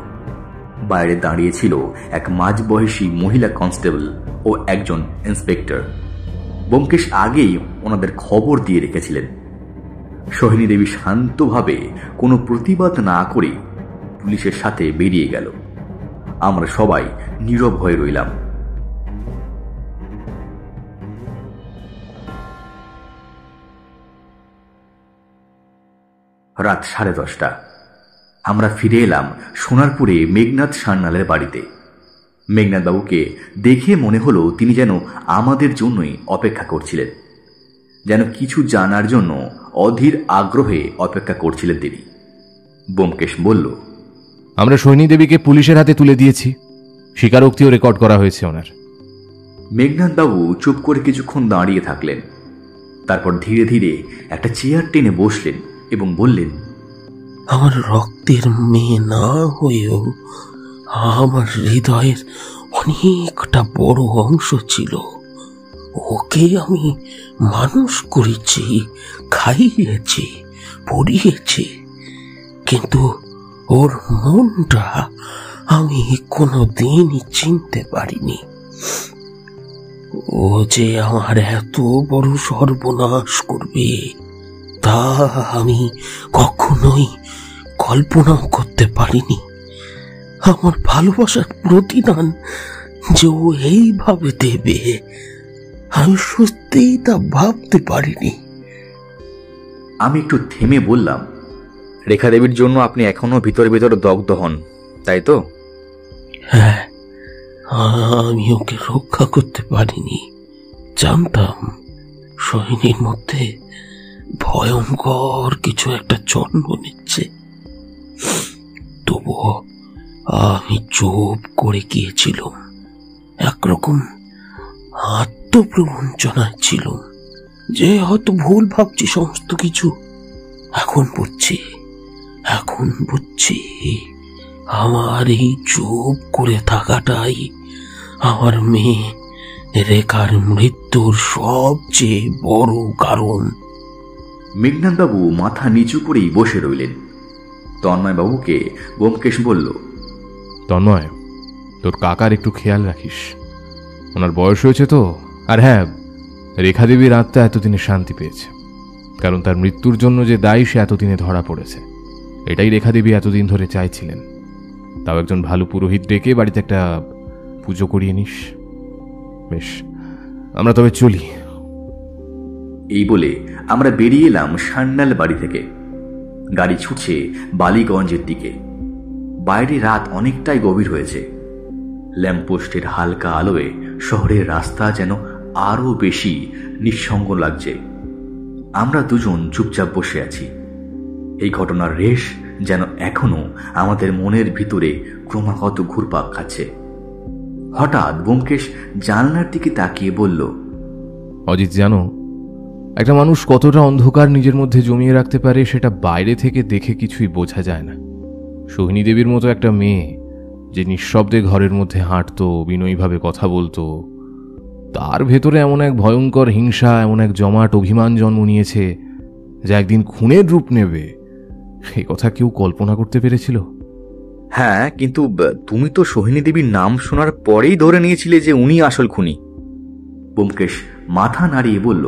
বাইরে দাঁড়িয়ে ছিল এক মাঝবয়সী মহিলা কনস্টেবল ও একজন ইন্সপেক্টর। ব্যোমকেশ আগেই ওনাদের খবর দিয়ে রেখেছিলেন। সোহিনী দেবী শান্তভাবে কোনো প্রতিবাদ না করে পুলিশের সাথে বেরিয়ে গেল। আমরা সবাই নীরব হয়ে রইলাম। রাত 10:30। আমরা ফিরে এলাম সোনারপুরে মেঘনাথ সান্যালের বাড়িতে। মেঘনাথ বাবুকে দেখে মনে হলো তিনি যেন আমাদের জন্যই অপেক্ষা করছিলেন, যেন কিছু জানার জন্য অধীর আগ্রহে অপেক্ষা করছিলেন তিনি। ব্যোমকেশ বলল, আমরা সোহিনী দেবীকে পুলিশের হাতে তুলে দিয়েছি, স্বীকারোক্তিও রেকর্ড করা হয়েছে ওনার। মেঘনাথ বাবু চুপ করে কিছুক্ষণ দাঁড়িয়ে থাকলেন, তারপর ধীরে ধীরে একটা চেয়ার টেনে বসলেন এবং বললেন, আমার রক্তের মেয়ে না হয়েও আমার হৃদয়ের অনেকটা বড় অংশ ছিল। ওকে আমি মানুষ করেছি, খাইয়েছি, পড়িয়েছি, কিন্তু ওর মনটা আমি কোনোদিনই চিনতে পারিনি। ও যে আমার এত বড় সর্বনাশ করবে তা আমি কখনোই কল্পনাও করতে পারিনি। আমার ভালোবাসার প্রতিদান যে ও এইভাবে দেবে আমি সত্যিই তা ভাবতে পারিনি। আমি একটু থেমে বললাম, রেখা দেবীর জন্য আপনি এখনো ভিতরে ভিতরে দগ্ধ হন, তাই তো? হ্যাঁ, আমি ওকে রক্ষা করতে পারিনি। জানতাম সোহিনীর মধ্যে ভয়ঙ্কর কিছু একটা জন্ম নিচ্ছে, তবুও আমি চুপ করে গিয়েছিলাম। একরকম আত্মপ্রবঞ্চনায় ছিলাম যে হয়তো ভুল ভাবছি সমস্ত কিছু। এখন বুঝছি আমার এই চুপ করে থাকাটাই আমার মেয়ে রেখার মৃত্যুর সবচেয়ে বড় কারণ। মেঘনাথ বাবু মাথা নিচু করেই বসে রইলেন। তন্ময় বাবুকে ব্যোমকেশ বলল, তন্ময়, তোর কাকার একটু খেয়াল রাখিস, ওনার বয়স হয়েছে তো। আর হ্যাঁ, রেখা দেবীর আত্মা এতদিনে শান্তি পেয়েছে, কারণ তার মৃত্যুর জন্য যে দায়ী সে এতদিনে ধরা পড়েছে। এটাই রেখা দেবী এতদিন ধরে চাইছিলেন। তাও একজন ভালো পুরোহিত ডেকে বাড়িতে একটা পুজো করিয়ে নিস। বেশ, আমরা তবে চলি। এই বলে আমরা বেরিয়ে এলাম সান্যাল বাড়ি থেকে। গাড়ি ছুটছে বালিগঞ্জের দিকে। বাইরে রাত অনেকটাই গভীর হয়েছে। ল্যাম্পপোস্টের হালকা আলোয় শহরের রাস্তা যেন আরো বেশি নিঃসঙ্গ লাগছে। আমরা দুজন চুপচাপ বসে আছি। এই ঘটনার রেশ যেন এখনো আমাদের মনের ভিতরে ক্রমাগত ঘুরপাক খাচ্ছে। হঠাৎ ব্যোমকেশ জানলার দিকে তাকিয়ে বলল, অজিত, জানো, একটা মানুষ কতটা অন্ধকার নিজের মধ্যে জমিয়ে রাখতে পারে সেটা বাইরে থেকে দেখে কিছুই বোঝা যায় না। সোহিনী দেবীর মতো একটা মেয়ে যে নিঃশব্দে ঘরের মধ্যে হাঁটতো, বিনয়ীভাবে কথা বলতো, তার ভেতরে এমন এক ভয়ঙ্কর হিংসা, এমন এক জমাট অভিমান জন্ম নিয়েছে যা একদিন খুনের রূপ নেবে, এই কথা কেউ কল্পনা করতে পেরেছিল? হ্যাঁ, কিন্তু তুমি তো সোহিনী দেবীর নাম শোনার পরেই ধরে নিয়েছিলে যে উনি আসল খুনি। ব্যোমকেশ মাথা নাড়িয়ে বলল,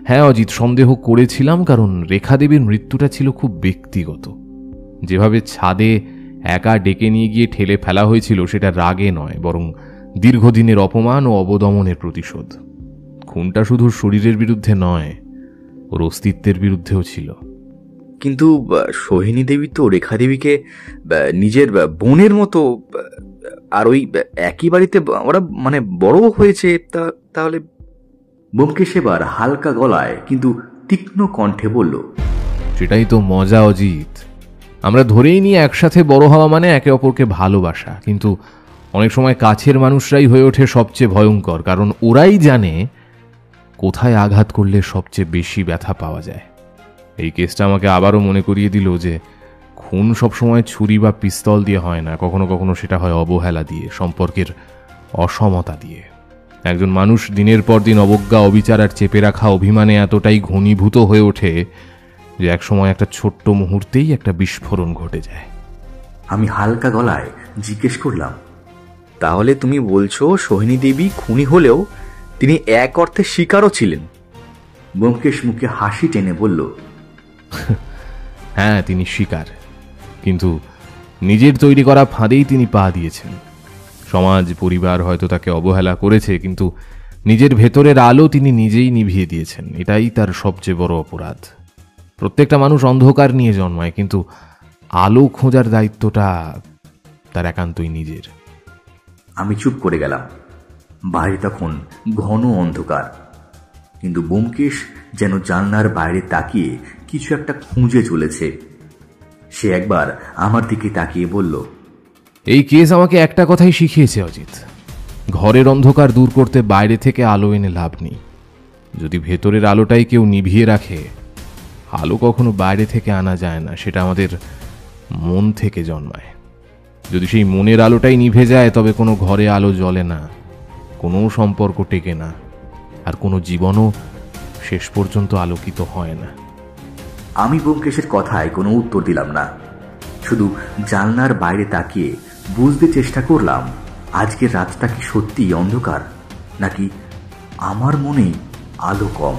হ্যাঁ অজিত, সন্দেহ করেছিলাম, কারণ রেখা দেবীর মৃত্যুটা ছিল খুব ব্যক্তিগত। যেভাবে ছাদে একা ডেকে নিয়ে গিয়ে ঠেলে ফেলা হয়েছিল সেটা রাগে নয়, বরং দীর্ঘদিনের অপমান ও অবদমনের প্রতিশোধ। খুনটা শুধু শরীরের বিরুদ্ধে নয়, ওর অস্তিত্বের বিরুদ্ধেও ছিল। কিন্তু সোহিনী দেবী তো রেখা দেবীকে নিজের বোনের মতো, আর ওই একই বাড়িতে ওরা মানে বড় হয়েছে, তাহলে? ব্যোমকেশ এবার হালকা গলায় কিন্তু তীক্ষ্ণ কণ্ঠে বলল, সেটাই তো মজা অজিত। আমরা ধরেই নিয়ে একসাথে বড় হওয়া মানে একে অপরকে ভালোবাসা, কিন্তু অনেক সময় কাছের মানুষরাই হয়ে ওঠে সবচেয়ে ভয়ঙ্কর, কারণ ওরাই জানে কোথায় আঘাত করলে সবচেয়ে বেশি ব্যথা পাওয়া যায়। এই কেসটা আমাকে আবারও মনে করিয়ে দিল যে খুন সবসময় ছুরি বা পিস্তল দিয়ে হয় না, কখনো কখনো সেটা হয় অবহেলা দিয়ে, সম্পর্কের অসমতা দিয়ে। একজন মানুষ দিনের পর দিন অবজ্ঞা, অবিচার আর চেপে রাখা অভিমানে এতটাই ঘনীভূত হয়ে ওঠে যে একসময় একটা ছোট্ট মুহূর্তেই একটা বিস্ফোরণ ঘটে যায়। আমি হালকা গলায় জিজ্ঞেস করলাম, তাহলে তুমি বলছো সোহিনী দেবী খুনি হলেও তিনি এক অর্থে শিকারও ছিলেন? ব্যোমকেশ মুখে হাসি টেনে বলল, হ্যাঁ, তিনি শিকার, কিন্তু নিজের তৈরি করা ফাঁদেই তিনি পা দিয়েছেন। সমাজ, পরিবার হয়তো তাকে অবহেলা করেছে, কিন্তু নিজের ভেতরের আলো তিনি নিজেই নিভিয়ে দিয়েছেন। এটাই তার সবচেয়ে বড় অপরাধ। প্রত্যেকটা মানুষ অন্ধকার নিয়ে জন্মায়, কিন্তু আলো খোঁজার দায়িত্বটা তার একান্তই নিজের। আমি চুপ করে গেলাম। বাড়ি তখন ঘন অন্ধকার, কিন্তু ব্যোমকেশ যেন জানলার বাইরে তাকিয়ে কিছু একটা খুঁজে চলেছে। সে একবার আমার দিকে তাকিয়ে বলল, এই কেস আমাকে একটা কথাই শিখিয়েছে অজিত, ঘরের অন্ধকার দূর করতে বাইরে থেকে আলো এনে লাভ নেই। যদি ভেতরের আলোটাই কেউ নিভিয়ে রাখে, আলো কখনো বাইরে থেকে আনা যায় না, সেটা আমাদের মন থেকে জন্মায়। যদি সেই মনের আলোটাই নিভে যায়, তবে কোনো ঘরে আলো জ্বলে না, কোনো সম্পর্ক টেকে না, আর কোনো জীবনও শেষ পর্যন্ত আলোকিত হয় না। আমি ব্যোমকেশের কথায় কোনো উত্তর দিলাম না, শুধু জানলার বাইরে তাকিয়ে বুঝতে চেষ্টা করলাম আজকের রাতটা কি সত্যিই অন্ধকার, নাকি আমার মনেই আলো কম।